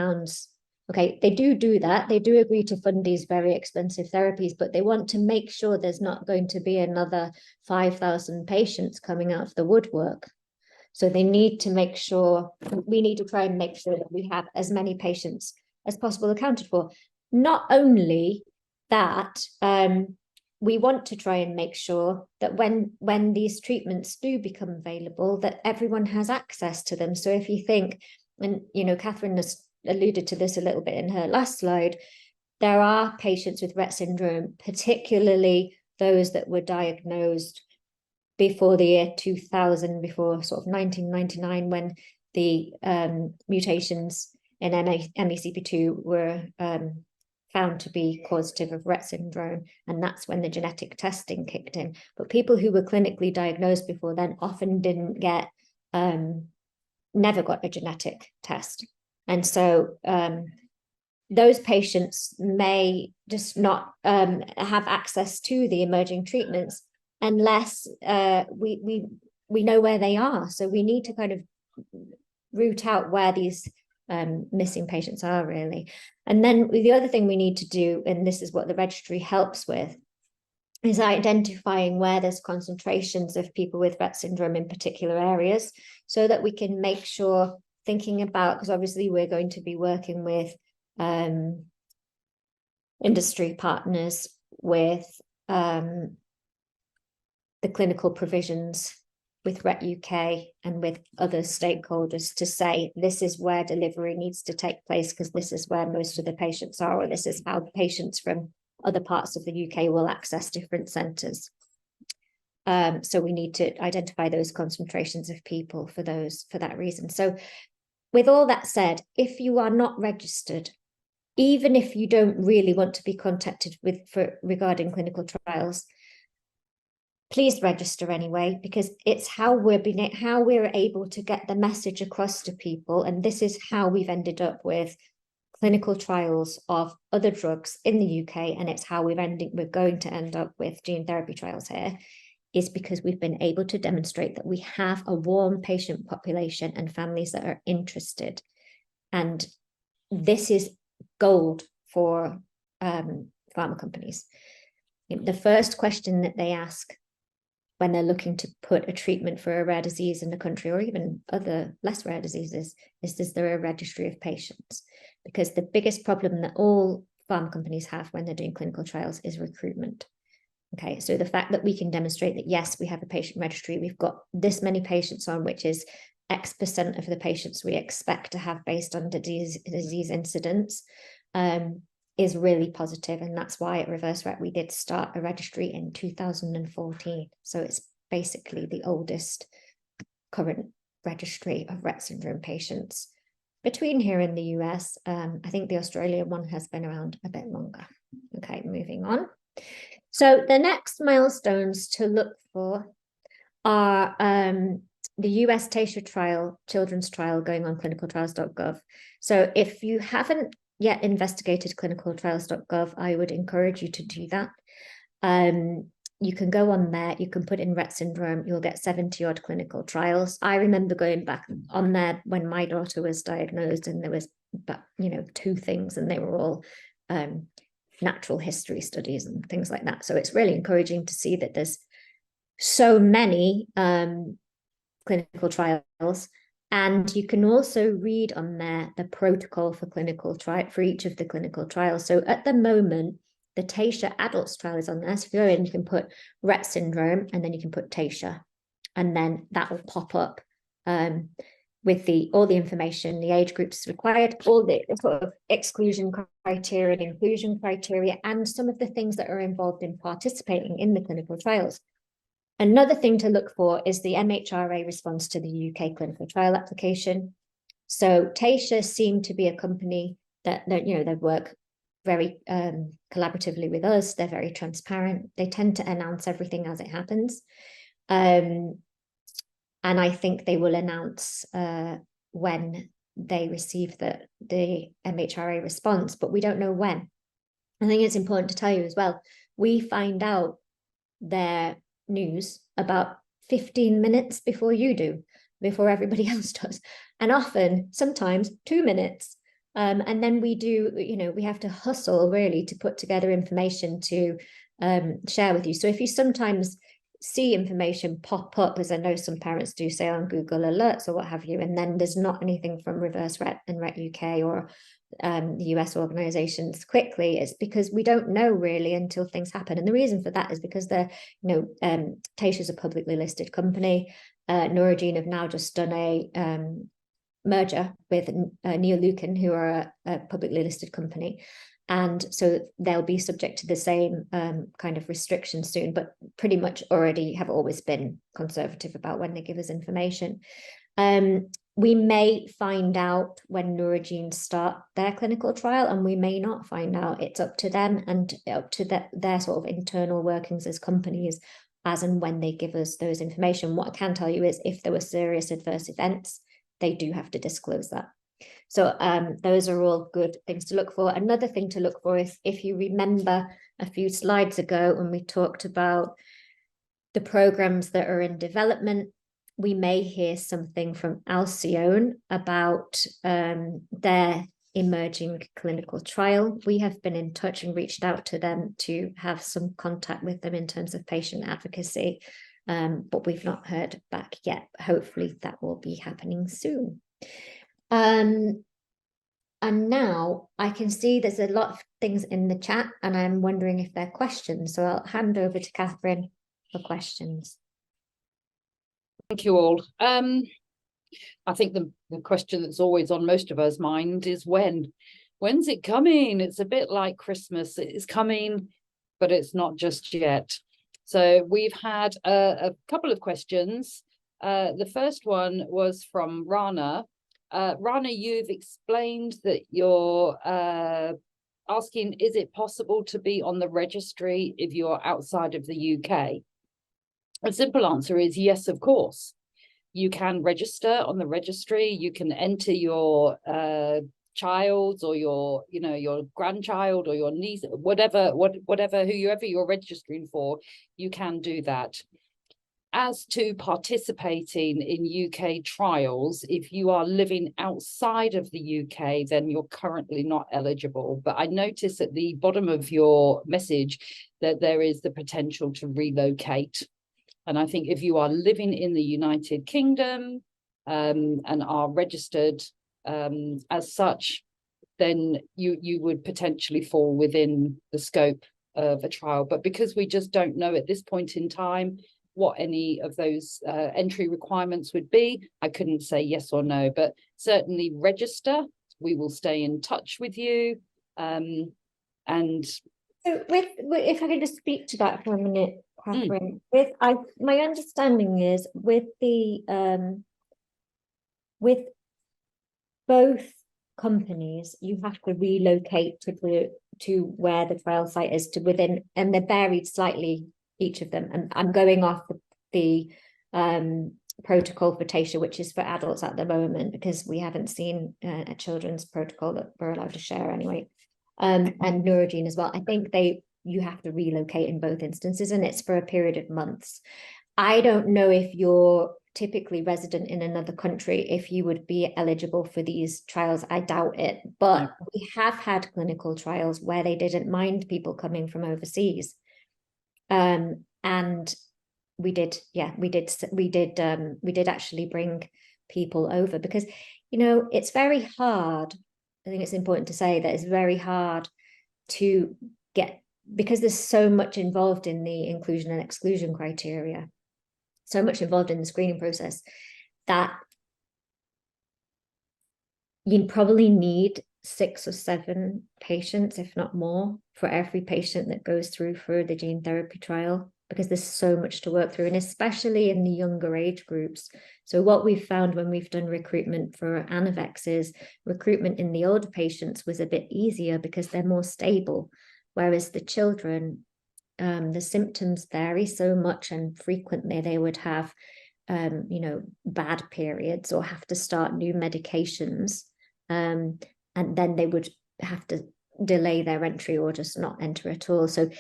okay, they do that. They do agree to fund these very expensive therapies, but they want to make sure there's not going to be another 5,000 patients coming out of the woodwork. So they need to make sure, we need to try and make sure that we have as many patients as possible accounted for. Not only that, we want to try and make sure that when these treatments do become available, that everyone has access to them. So if you think, and you know, Catherine has alluded to this a little bit in her last slide, there are patients with Rett syndrome, particularly those that were diagnosed before the year 2000, before sort of 1999, when the mutations in MECP2 were found to be causative of Rett syndrome, and that's when the genetic testing kicked in. But people who were clinically diagnosed before then often didn't get, never got a genetic test. And so those patients may just not have access to the emerging treatments unless we know where they are. So we need to kind of root out where these missing patients are, really. And then the other thing we need to do, and this is what the registry helps with, is identifying where there's concentrations of people with Rett syndrome in particular areas, so that we can make sure, thinking about, because obviously we're going to be working with industry partners, with the clinical provisions, with Rett UK and with other stakeholders, to say this is where delivery needs to take place, because this is where most of the patients are, or this is how patients from other parts of the UK will access different centres. So we need to identify those concentrations of people for that reason. So with all that said, if you are not registered, even if you don't really want to be contacted regarding clinical trials, please register anyway, because it's how we're able to get the message across to people. And this is how we've ended up with clinical trials of other drugs in the UK, and it's how we're going to end up with gene therapy trials here, is because we've been able to demonstrate that we have a warm patient population and families that are interested. And this is gold for pharma companies. The first question that they ask when they're looking to put a treatment for a rare disease in the country, or even other less rare diseases, is there a registry of patients? Because the biggest problem that all pharma companies have when they're doing clinical trials is recruitment. Okay, so the fact that we can demonstrate that, yes, we have a patient registry, we've got this many patients on, which is X% of the patients we expect to have based on disease incidence, is really positive. And that's why at Reverse Rett, we did start a registry in 2014. So it's basically the oldest current registry of Rett syndrome patients between here in the US. I think the Australian one has been around a bit longer. Okay, moving on. So the next milestones to look for are the US Taysha trial, children's trial, going on clinicaltrials.gov. So if you haven't yet investigated clinicaltrials.gov, I would encourage you to do that. You can go on there, you can put in Rett syndrome, you'll get 70 odd clinical trials. I remember going back on there when my daughter was diagnosed, and there was, but you know, 2 things, and they were all natural history studies and things like that. So it's really encouraging to see that there's so many clinical trials. And you can also read on there the protocol for for each of the clinical trials. So at the moment, the Taysha adults trial is on there. So if you're in, you can put Rett syndrome, and then you can put Taysha, and then that will pop up with all the information, the age groups required, all the sort of exclusion criteria and inclusion criteria, and some of the things that are involved in participating in the clinical trials. Another thing to look for is the MHRA response to the UK clinical trial application. So Taysha seemed to be a company that you know, they work very collaboratively with us. They're very transparent. They tend to announce everything as it happens. And I think they will announce when they receive the MHRA response, but we don't know when. I think it's important to tell you as well, we find out their news about 15 minutes before you do, before everybody else does. And often, sometimes 2 minutes. And then we do, we have to hustle really to put together information to share with you. So if you sometimes see information pop up, as I know some parents do say on Google Alerts or what have you, and then there's not anything from Reverse Rett and Rett UK or the US organizations quickly, it's because we don't know really until things happen. And the reason for that is because they're, Taysha's a publicly listed company. Neurogene have now just done a merger with Neolucan, who are a publicly listed company. And so they'll be subject to the same kind of restrictions soon, but pretty much already have always been conservative about when they give us information. We may find out when Neurogene start their clinical trial, and we may not find out. It's up to them and up to their sort of internal workings as companies, as and when they give us those information. What I can tell you is if there were serious adverse events, they do have to disclose that. So those are all good things to look for. Another thing to look for is, if you remember a few slides ago when we talked about the programs that are in development, we may hear something from Alcyone about their emerging clinical trial. We have been in touch and reached out to them to have some contact with them in terms of patient advocacy, but we've not heard back yet. Hopefully that will be happening soon. And now I can see there's a lot of things in the chat, and I'm wondering if they're questions. So I'll hand over to Catherine for questions. Thank you all. I think the question that's always on most of us' mind is when's it coming? It's a bit like Christmas. It is coming, but it's not just yet. So we've had a couple of questions. The first one was from Rana. Rana, you've explained that you're asking, is it possible to be on the registry if you're outside of the UK? A simple answer is yes, of course. You can register on the registry. You can enter your child's or your grandchild or your niece, whoever you're registering for, you can do that. As to participating in UK trials, if you are living outside of the UK, then you're currently not eligible. But I notice at the bottom of your message that there is the potential to relocate. And I think if you are living in the United Kingdom and are registered as such, then you would potentially fall within the scope of a trial. But because we just don't know at this point in time what any of those entry requirements would be, I couldn't say yes or no, but certainly register. We will stay in touch with you. And so if I could just speak to that for a minute, Catherine. My understanding is with both companies, you have to relocate to where the trial site is, to within, and they're varied slightly, each of them. And I'm going off the protocol for Taysha, which is for adults at the moment, because we haven't seen a children's protocol that we're allowed to share anyway. And Neurogene as well. I think you have to relocate in both instances, and it's for a period of months. I don't know if you're typically resident in another country, if you would be eligible for these trials. I doubt it, but we have had clinical trials where they didn't mind people coming from overseas. And we did actually bring people over, because, it's very hard. I think it's important to say that it's very hard to get, because there's so much involved in the inclusion and exclusion criteria, so much involved in the screening process, that you probably need 6 or 7 patients, if not more, for every patient that goes through for the gene therapy trial. because there's so much to work through, and especially in the younger age groups. So what we've found when we've done recruitment for Anavex is recruitment in the older patients was a bit easier because they're more stable, whereas the children, the symptoms vary so much, and frequently they would have bad periods or have to start new medications, and then they would have to delay their entry or just not enter at all. So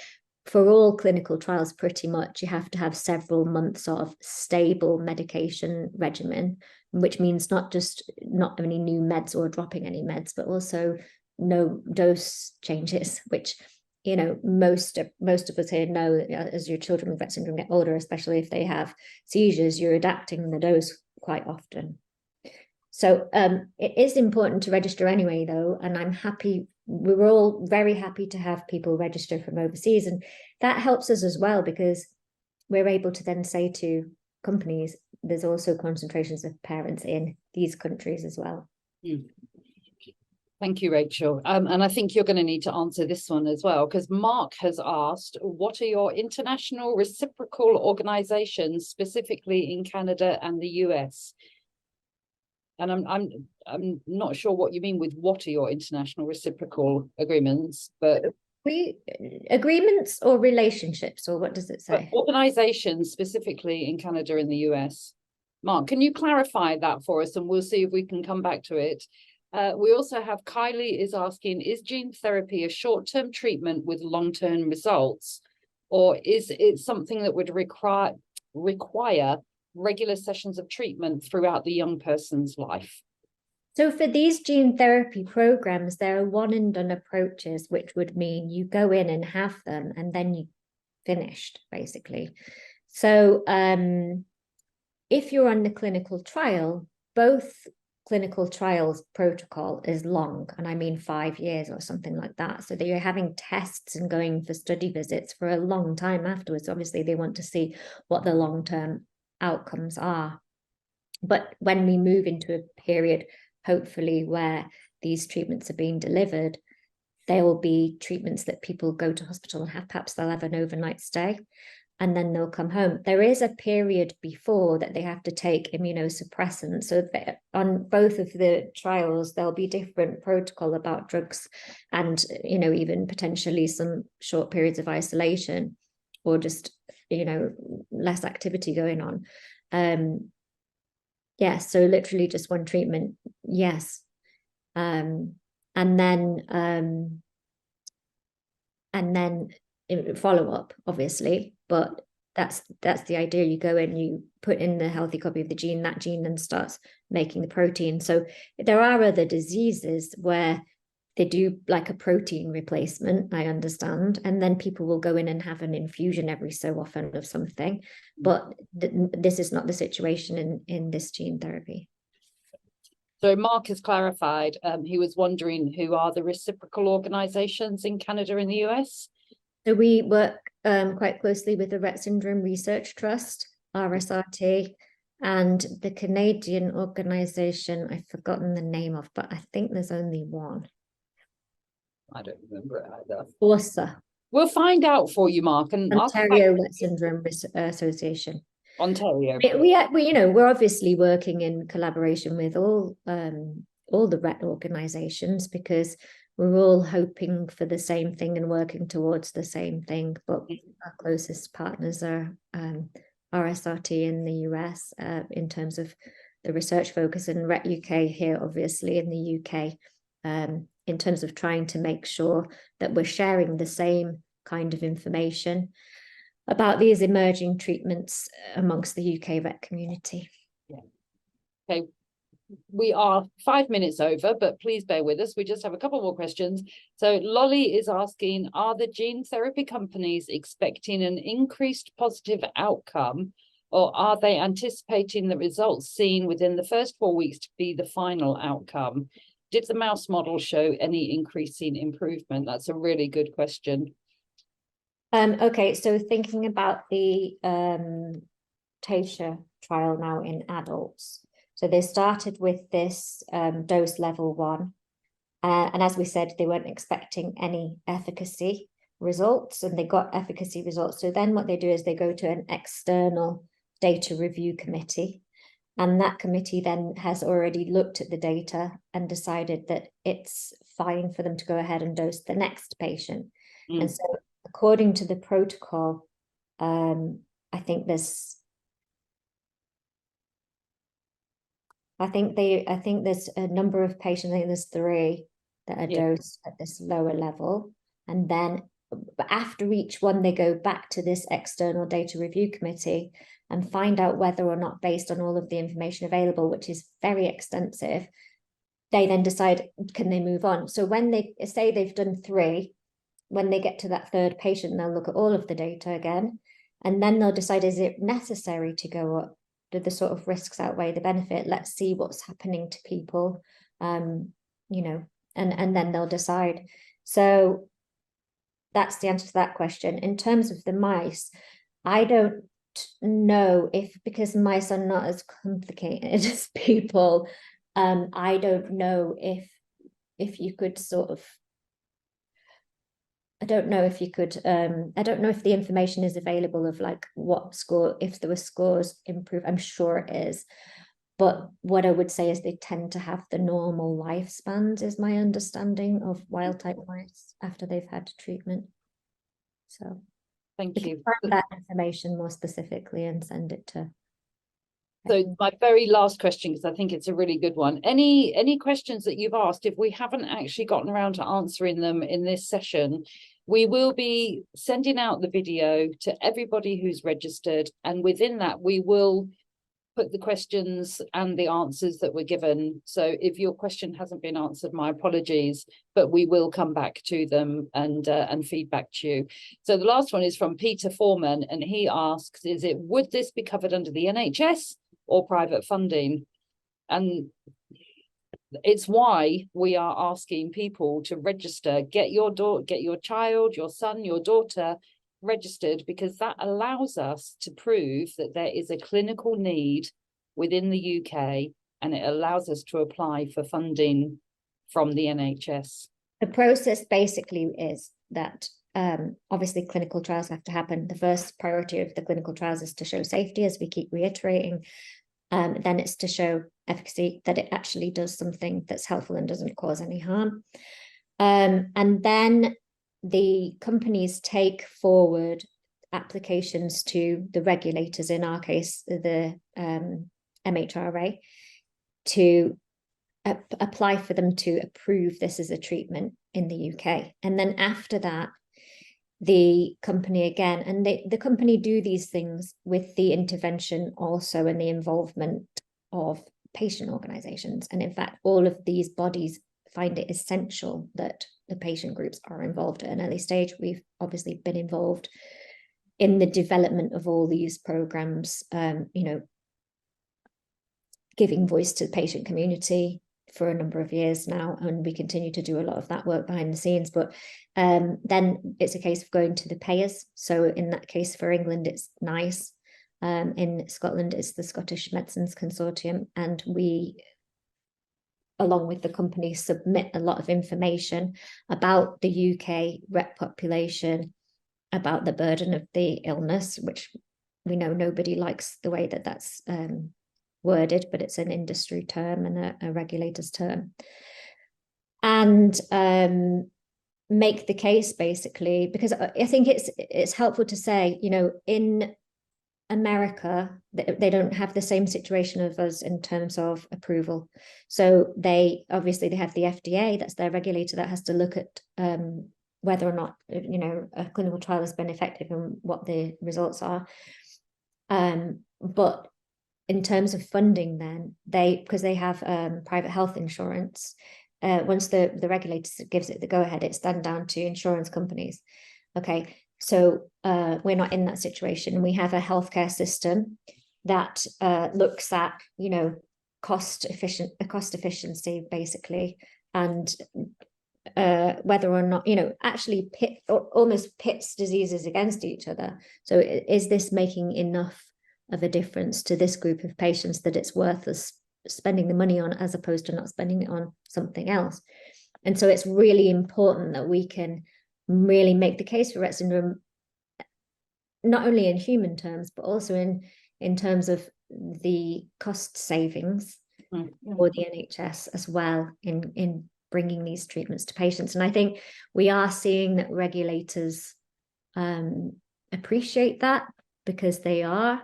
for all clinical trials, pretty much you have to have several months of stable medication regimen, which means not any new meds or dropping any meds, but also no dose changes, which most of us here know, as your children with Rett syndrome get older, especially if they have seizures, you're adapting the dose quite often. So it is important to register anyway, though, and I'm happy. We're all very happy to have people register from overseas, and that helps us as well because we're able to then say to companies, there's also concentrations of parents in these countries as well. Thank you, Rachel. And I think you're going to need to answer this one as well, because Mark has asked, what are your international reciprocal organizations, specifically in Canada and the US? And I'm not sure what you mean with what are your international reciprocal agreements, but agreements or relationships, or what does it say? Organizations specifically in Canada and the US. Mark, can you clarify that for us, and we'll see if we can come back to it. We also have Kylie is asking, is gene therapy a short-term treatment with long-term results, or is it something that would require regular sessions of treatment throughout the young person's life? So for these gene therapy programs, there are one and done approaches, which would mean you go in and have them and then you finished, basically. So if you're on the clinical trial, both clinical trials protocol is long, and I mean 5 years or something like that. So that you're having tests and going for study visits for a long time afterwards. Obviously, they want to see what the long-term outcomes are. But when we move into a period, hopefully, where these treatments are being delivered, there will be treatments that people go to hospital and have. Perhaps they'll have an overnight stay and then they'll come home. There is a period before that they have to take immunosuppressants. So on both of the trials, there'll be different protocol about drugs and, even potentially some short periods of isolation or just, less activity going on. Yes, so literally just one treatment, yes. And then follow up, obviously, but that's the idea. You go in, you put in the healthy copy of the gene, that gene then starts making the protein. So there are other diseases where they do like a protein replacement, I understand, and then people will go in and have an infusion every so often of something, but this is not the situation in this gene therapy. So Mark has clarified, he was wondering who are the reciprocal organizations in Canada and the US? So we work quite closely with the Rett Syndrome Research Trust, RSRT, and the Canadian organization I've forgotten the name of, but I think there's only one. I don't remember it either. ORSA. We'll find out for you, Mark. And Ontario Rett Syndrome Association. Ontario. We're obviously working in collaboration with all the Rett organizations because we're all hoping for the same thing and working towards the same thing. But our closest partners are RSRT in the US in terms of the research focus, and Rett UK here, obviously, in the UK, in terms of trying to make sure that we're sharing the same kind of information about these emerging treatments amongst the UK Rett community. Yeah. Okay. We are 5 minutes over, but please bear with us. We just have a couple more questions. So Lolly is asking, are the gene therapy companies expecting an increased positive outcome, or are they anticipating the results seen within the first 4 weeks to be the final outcome? Did the mouse model show any increasing improvement? That's a really good question. Okay, so thinking about the Tasha trial now in adults. So they started with this dose level 1. And as we said, they weren't expecting any efficacy. results and they got efficacy results. So then what they do is they go to an external data review committee. And that committee then has already looked at the data and decided that it's fine for them to go ahead and dose the next patient. And so according to the protocol, I think there's a number of patients, I think there's 3 that are dosed at this lower level. And then after each one, they go back to this external data review committee and find out whether or not, based on all of the information available, which is very extensive, they then decide, can they move on? So when they say they've done 3, when they get to that 3rd patient, they'll look at all of the data again, and then they'll decide, is it necessary to go up? Do the sort of risks outweigh the benefit? Let's see what's happening to people, and then they'll decide. So that's the answer to that question. In terms of the mice, I don't know because mice are not as complicated as people. I don't know if you could sort of, I don't know if the information is available of like what score, if there were scores improved. I'm sure it is. But what I would say is they tend to have the normal lifespans, is my understanding of wild type mice after they've had treatment. So thank you. Find that information more specifically and send it to. So my very last question, because I think it's a really good one. Any questions that you've asked, if we haven't actually gotten around to answering them in this session, we will be sending out the video to everybody who's registered. And within that, we will put the questions and the answers that were given. So if your question hasn't been answered, my apologies, but we will come back to them and feedback to you. So the last one is from Peter Foreman, and he asks, would this be covered under the NHS or private funding? And it's why we are asking people to register, get your child, your son, your daughter registered, because that allows us to prove that there is a clinical need within the UK, and it allows us to apply for funding from the NHS. The process basically is that obviously clinical trials have to happen. The first priority of the clinical trials is to show safety, as we keep reiterating. Then it's to show efficacy, that it actually does something that's helpful and doesn't cause any harm. And then the companies take forward applications to the regulators, in our case, the MHRA, to apply for them to approve this as a treatment in the UK. And then after that, the company again, and the company do these things with the intervention also and the involvement of patient organizations. And in fact, all of these bodies find it essential that the patient groups are involved at an early stage. We've obviously been involved in the development of all these programs, giving voice to the patient community for a number of years now, and we continue to do a lot of that work behind the scenes. But then it's a case of going to the payers. So in that case, for England, it's NICE. In Scotland, it's the Scottish Medicines Consortium, and we, along with the company, submit a lot of information about the UK Rett population, about the burden of the illness, which we know nobody likes the way that that's worded, but it's an industry term and a regulator's term. And make the case, basically, because I think it's helpful to say, in America, they don't have the same situation of us in terms of approval. So they have the FDA, that's their regulator, that has to look at whether or not a clinical trial has been effective and what the results are. But in terms of funding, then because they have private health insurance, once the regulator gives it the go ahead, it's then down to insurance companies. Okay. So we're not in that situation. We have a healthcare system that looks at, cost efficiency, basically, and whether or not, actually almost pits diseases against each other. So is this making enough of a difference to this group of patients that it's worth us spending the money on, as opposed to not spending it on something else? And so it's really important that we can really make the case for Rett syndrome, not only in human terms, but also in terms of the cost savings for the NHS as well in bringing these treatments to patients. And I think we are seeing that regulators appreciate that, because they are,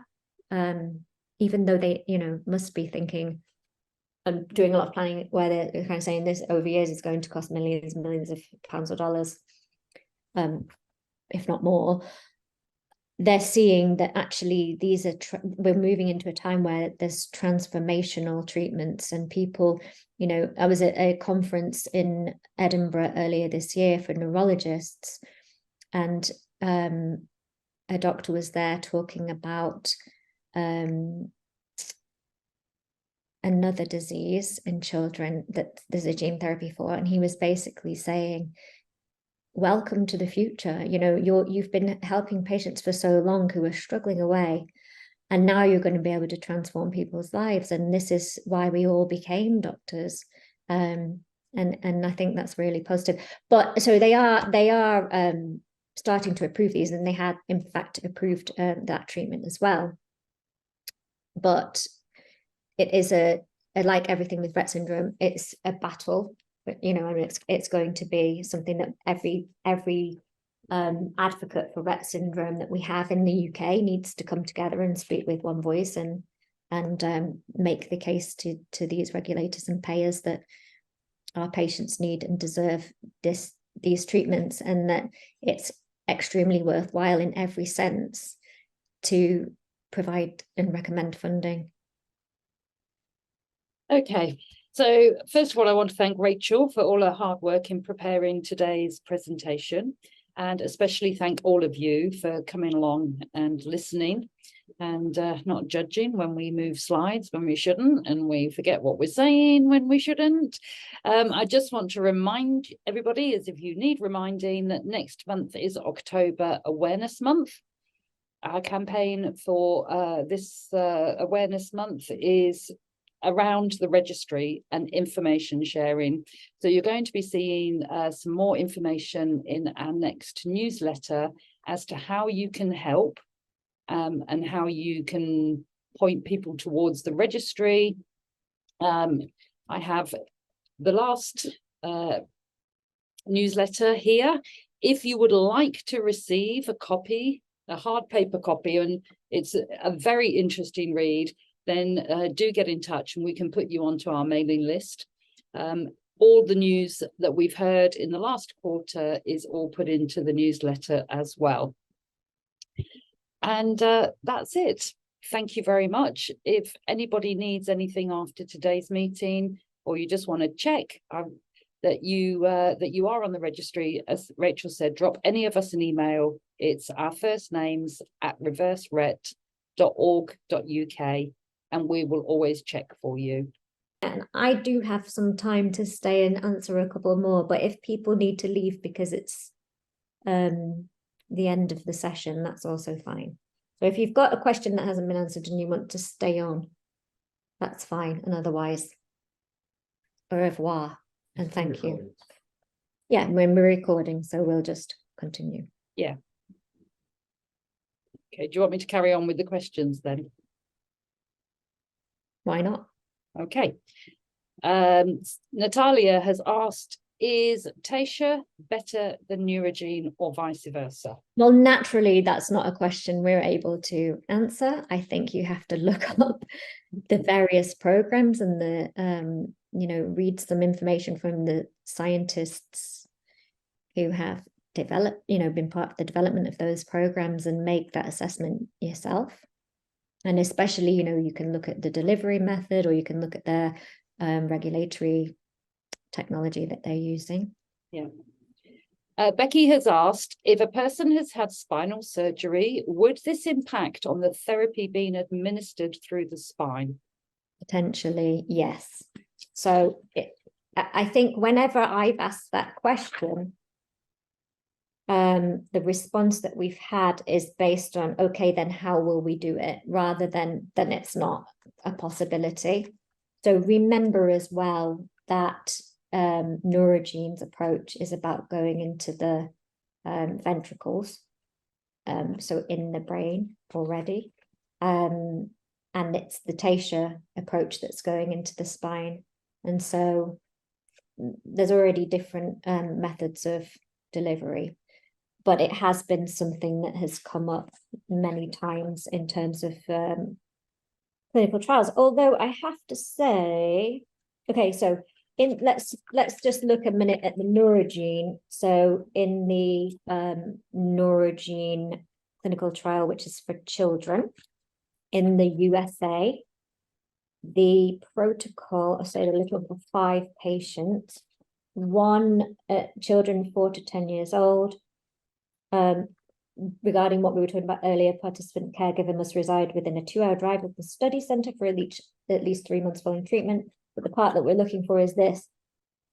even though they, must be thinking and doing a lot of planning where they're kind of saying this over years is going to cost millions of pounds or dollars, if not more. They're seeing that actually these are we're moving into a time where there's transformational treatments, and people, I was at a conference in Edinburgh earlier this year for neurologists, and a doctor was there talking about another disease in children that there's a gene therapy for, and he was basically saying, welcome to the future. You've been helping patients for so long who are struggling away, and now you're going to be able to transform people's lives, and this is why we all became doctors. And I think that's really positive. But so they are starting to approve these, and they had in fact approved that treatment as well. But it is like everything with Rett syndrome, it's a battle. But it's going to be something that every advocate for Rett syndrome that we have in the UK needs to come together and speak with one voice and make the case to these regulators and payers that our patients need and deserve these treatments, and that it's extremely worthwhile in every sense to provide and recommend funding. Okay. So first of all, I want to thank Rachel for all her hard work in preparing today's presentation, and especially thank all of you for coming along and listening and not judging when we move slides when we shouldn't, and we forget what we're saying when we shouldn't. I just want to remind everybody, as if you need reminding, that next month is October Awareness Month. Our campaign for this Awareness Month is around the registry and information sharing. So you're going to be seeing some more information in our next newsletter as to how you can help and how you can point people towards the registry. I have the last newsletter here. If you would like to receive a copy, a hard paper copy, and it's a very interesting read, then do get in touch and we can put you onto our mailing list. All the news that we've heard in the last quarter is all put into the newsletter as well. And that's it. Thank you very much. If anybody needs anything after today's meeting, or you just want to check that you are on the registry, as Rachel said, drop any of us an email. It's our first names at reverserett.org.uk. and we will always check for you. And I do have some time to stay and answer a couple more, but if people need to leave because it's the end of the session, that's also fine. So if you've got a question that hasn't been answered and you want to stay on, that's fine. And otherwise, au revoir and thank you. Yeah, we're recording, so we'll just continue. Yeah. Okay, do you want me to carry on with the questions then? Why not? Okay. Natalia has asked, is Taysha better than Neurogene or vice versa? Well, naturally, that's not a question we're able to answer. I think you have to look up the various programs and the, read some information from the scientists who have developed, been part of the development of those programs and make that assessment yourself. And especially, you can look at the delivery method, or you can look at their regulatory technology that they're using. Yeah. Becky has asked, if a person has had spinal surgery, would this impact on the therapy being administered through the spine? Potentially, yes. So I think whenever I've asked that question, the response that we've had is based on, okay, then how will we do it, rather than it's not a possibility. So remember as well that Neurogene's approach is about going into the ventricles, so in the brain already. And it's the Taysha approach that's going into the spine. And so there's already different methods of delivery, but it has been something that has come up many times in terms of clinical trials. Although I have to say, okay, so let's just look a minute at the neurogene. So in the neurogene clinical trial, which is for children in the USA, the protocol, so they're looking for 5 patients, children 4 to 10 years old. Regarding what we were talking about earlier, participant caregiver must reside within a 2-hour drive of the study center for at least 3 months following treatment. But the part that we're looking for is this: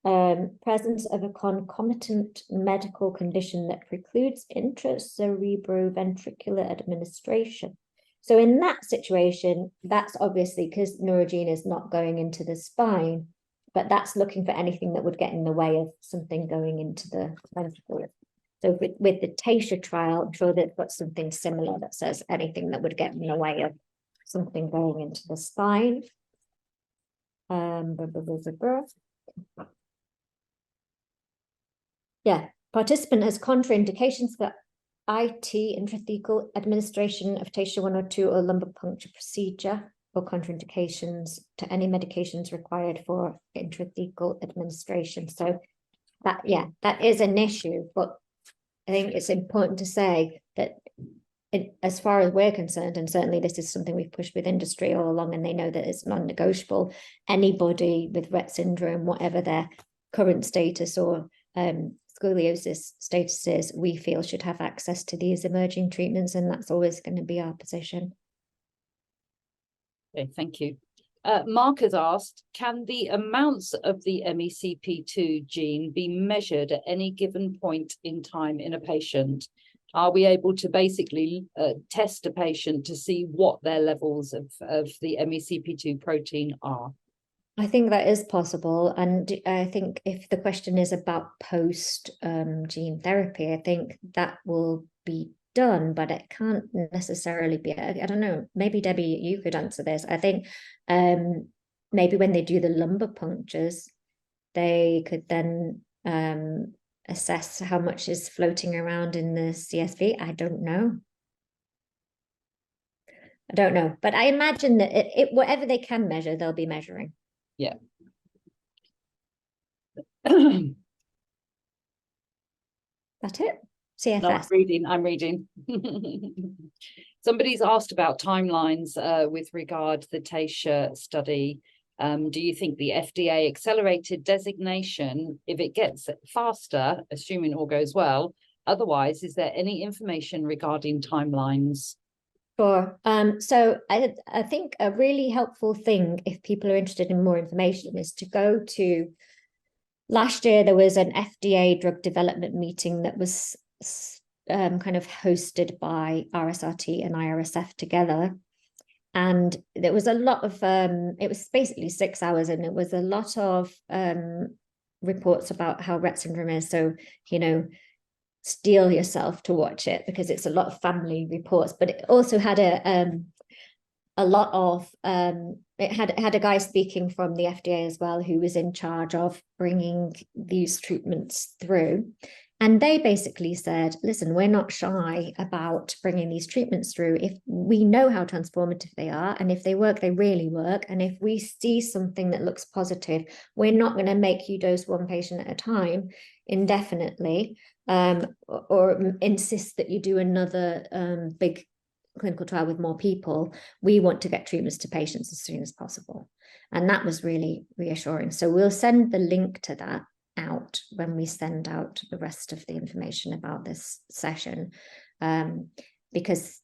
presence of a concomitant medical condition that precludes intracerebroventricular administration. So in that situation, that's obviously because neurogene is not going into the spine, but that's looking for anything that would get in the way of something going into the ventricle. So with the Taysha trial, I'm sure they've got something similar that says anything that would get in the way of something going into the spine. Yeah, participant has contraindications for IT, intrathecal administration of Taysha 1 or 2 or lumbar puncture procedure, or contraindications to any medications required for intrathecal administration. So that, yeah, that is an issue, but I think it's important to say that as far as we're concerned, and certainly this is something we've pushed with industry all along, and they know that it's non-negotiable, anybody with Rett syndrome, whatever their current status or scoliosis status is, we feel should have access to these emerging treatments, and that's always going to be our position. Okay, thank you. Mark has asked, can the amounts of the MECP2 gene be measured at any given point in time in a patient? Are we able to basically test a patient to see what their levels of the MECP2 protein are? I think that is possible. And I think if the question is about post gene therapy, I think that will be done, but it can't necessarily be, I don't know, maybe Debbie, you could answer this. I think maybe when they do the lumbar punctures, they could then assess how much is floating around in the CSV. I don't know, but I imagine that whatever they can measure, they'll be measuring. Yeah. That's it. CFS. No, I'm reading. Somebody's asked about timelines with regard to the Taysha study. Do you think the FDA accelerated designation, if it gets faster, assuming all goes well, otherwise, is there any information regarding timelines? Sure. So I think a really helpful thing, if people are interested in more information, is to go to, last year there was an FDA drug development meeting that was kind of hosted by RSRT and IRSF together. And there was a lot of, it was basically 6 hours, and it was a lot of reports about how Rett syndrome is. So, you know, steel yourself to watch it because it's a lot of family reports, but it also had a lot of, it had a guy speaking from the FDA as well, who was in charge of bringing these treatments through. And they basically said, listen, we're not shy about bringing these treatments through if we know how transformative they are. And if they work, they really work. And if we see something that looks positive, we're not going to make you dose one patient at a time indefinitely, or insist that you do another big clinical trial with more people. We want to get treatments to patients as soon as possible. And that was really reassuring. So we'll send the link to that out when we send out the rest of the information about this session, because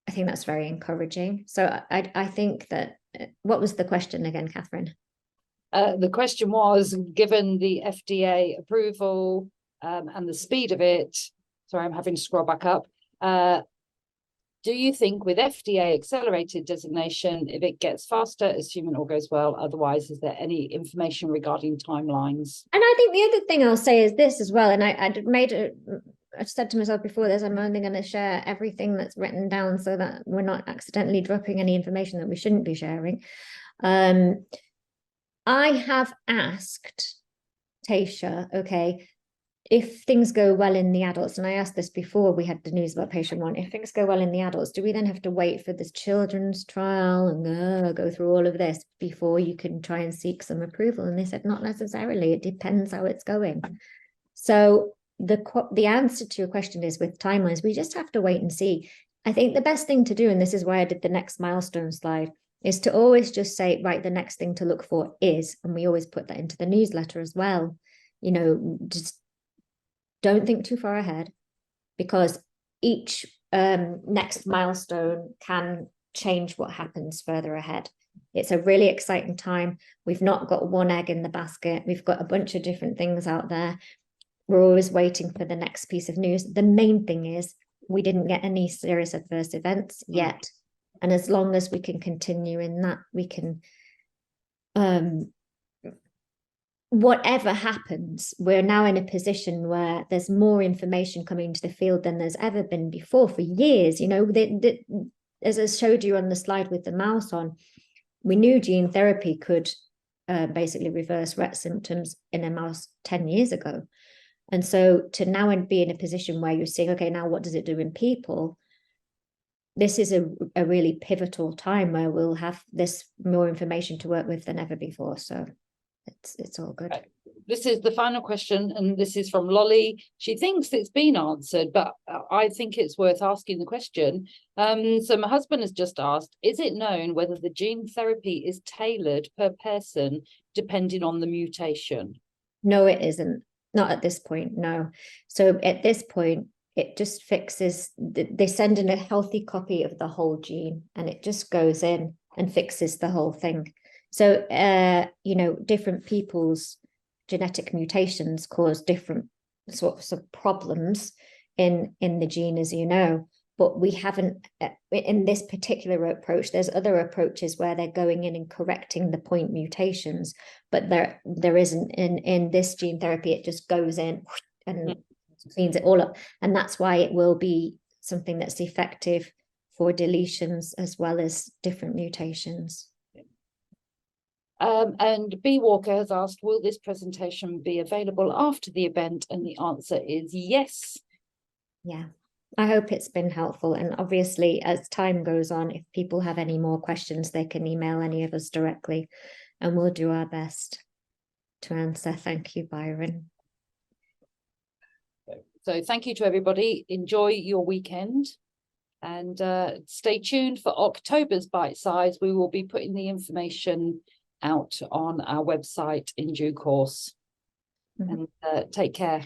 I think that's very encouraging. So I think that, what was the question again, Catherine? The question was, given the FDA approval and the speed of it, sorry, I'm having to scroll back up. Do you think with FDA accelerated designation, if it gets faster, assuming all goes well, otherwise, is there any information regarding timelines? And I think the other thing I'll say is this as well, and I made I've said to myself before this, I'm only going to share everything that's written down so that we're not accidentally dropping any information that we shouldn't be sharing. I have asked Tasha, okay, if things go well in the adults, and I asked this before we had the news about patient one, if things go well in the adults, do we then have to wait for this children's trial and go through all of this before you can try and seek some approval? And they said, not necessarily. It depends how it's going. So the answer to your question is, with timelines, we just have to wait and see. I think the best thing to do, and this is why I did the next milestone slide, is to always just say, right, the next thing to look for is, and we always put that into the newsletter as well, you know, just don't think too far ahead, because each next milestone can change what happens further ahead. It's a really exciting time. We've not got one egg in the basket. We've got a bunch of different things out there. We're always waiting for the next piece of news. The main thing is we didn't get any serious adverse events yet. And as long as we can continue in that, we can, whatever happens, we're now in a position where there's more information coming to the field than there's ever been before for years. You know, as I showed you on the slide with the mouse on, we knew gene therapy could basically reverse Rett symptoms in a mouse 10 years ago. And so to now be in a position where you're saying, okay, now what does it do in people? This is a really pivotal time where we'll have this more information to work with than ever before. So it's all good. This is the final question, and this is from Lolly. She thinks it's been answered, but I think it's worth asking the question. So my husband has just asked, is it known whether the gene therapy is tailored per person depending on the mutation? No, it isn't. Not at this point, no. So at this point, it just fixes, they send in a healthy copy of the whole gene, and it just goes in and fixes the whole thing. So, you know, different people's genetic mutations cause different sorts of problems in the gene, as you know. But we haven't, in this particular approach, there's other approaches where they're going in and correcting the point mutations, but there isn't in this gene therapy. It just goes in and cleans it all up. And that's why it will be something that's effective for deletions as well as different mutations. And B Walker has asked, will this presentation be available after the event? And the answer is yes. Yeah, I hope it's been helpful. And obviously, as time goes on, if people have any more questions, they can email any of us directly, and we'll do our best to answer. Thank you, Byron. So thank you to everybody. Enjoy your weekend, and stay tuned for October's Bitesize. We will be putting the information out on our website in due course. And take care.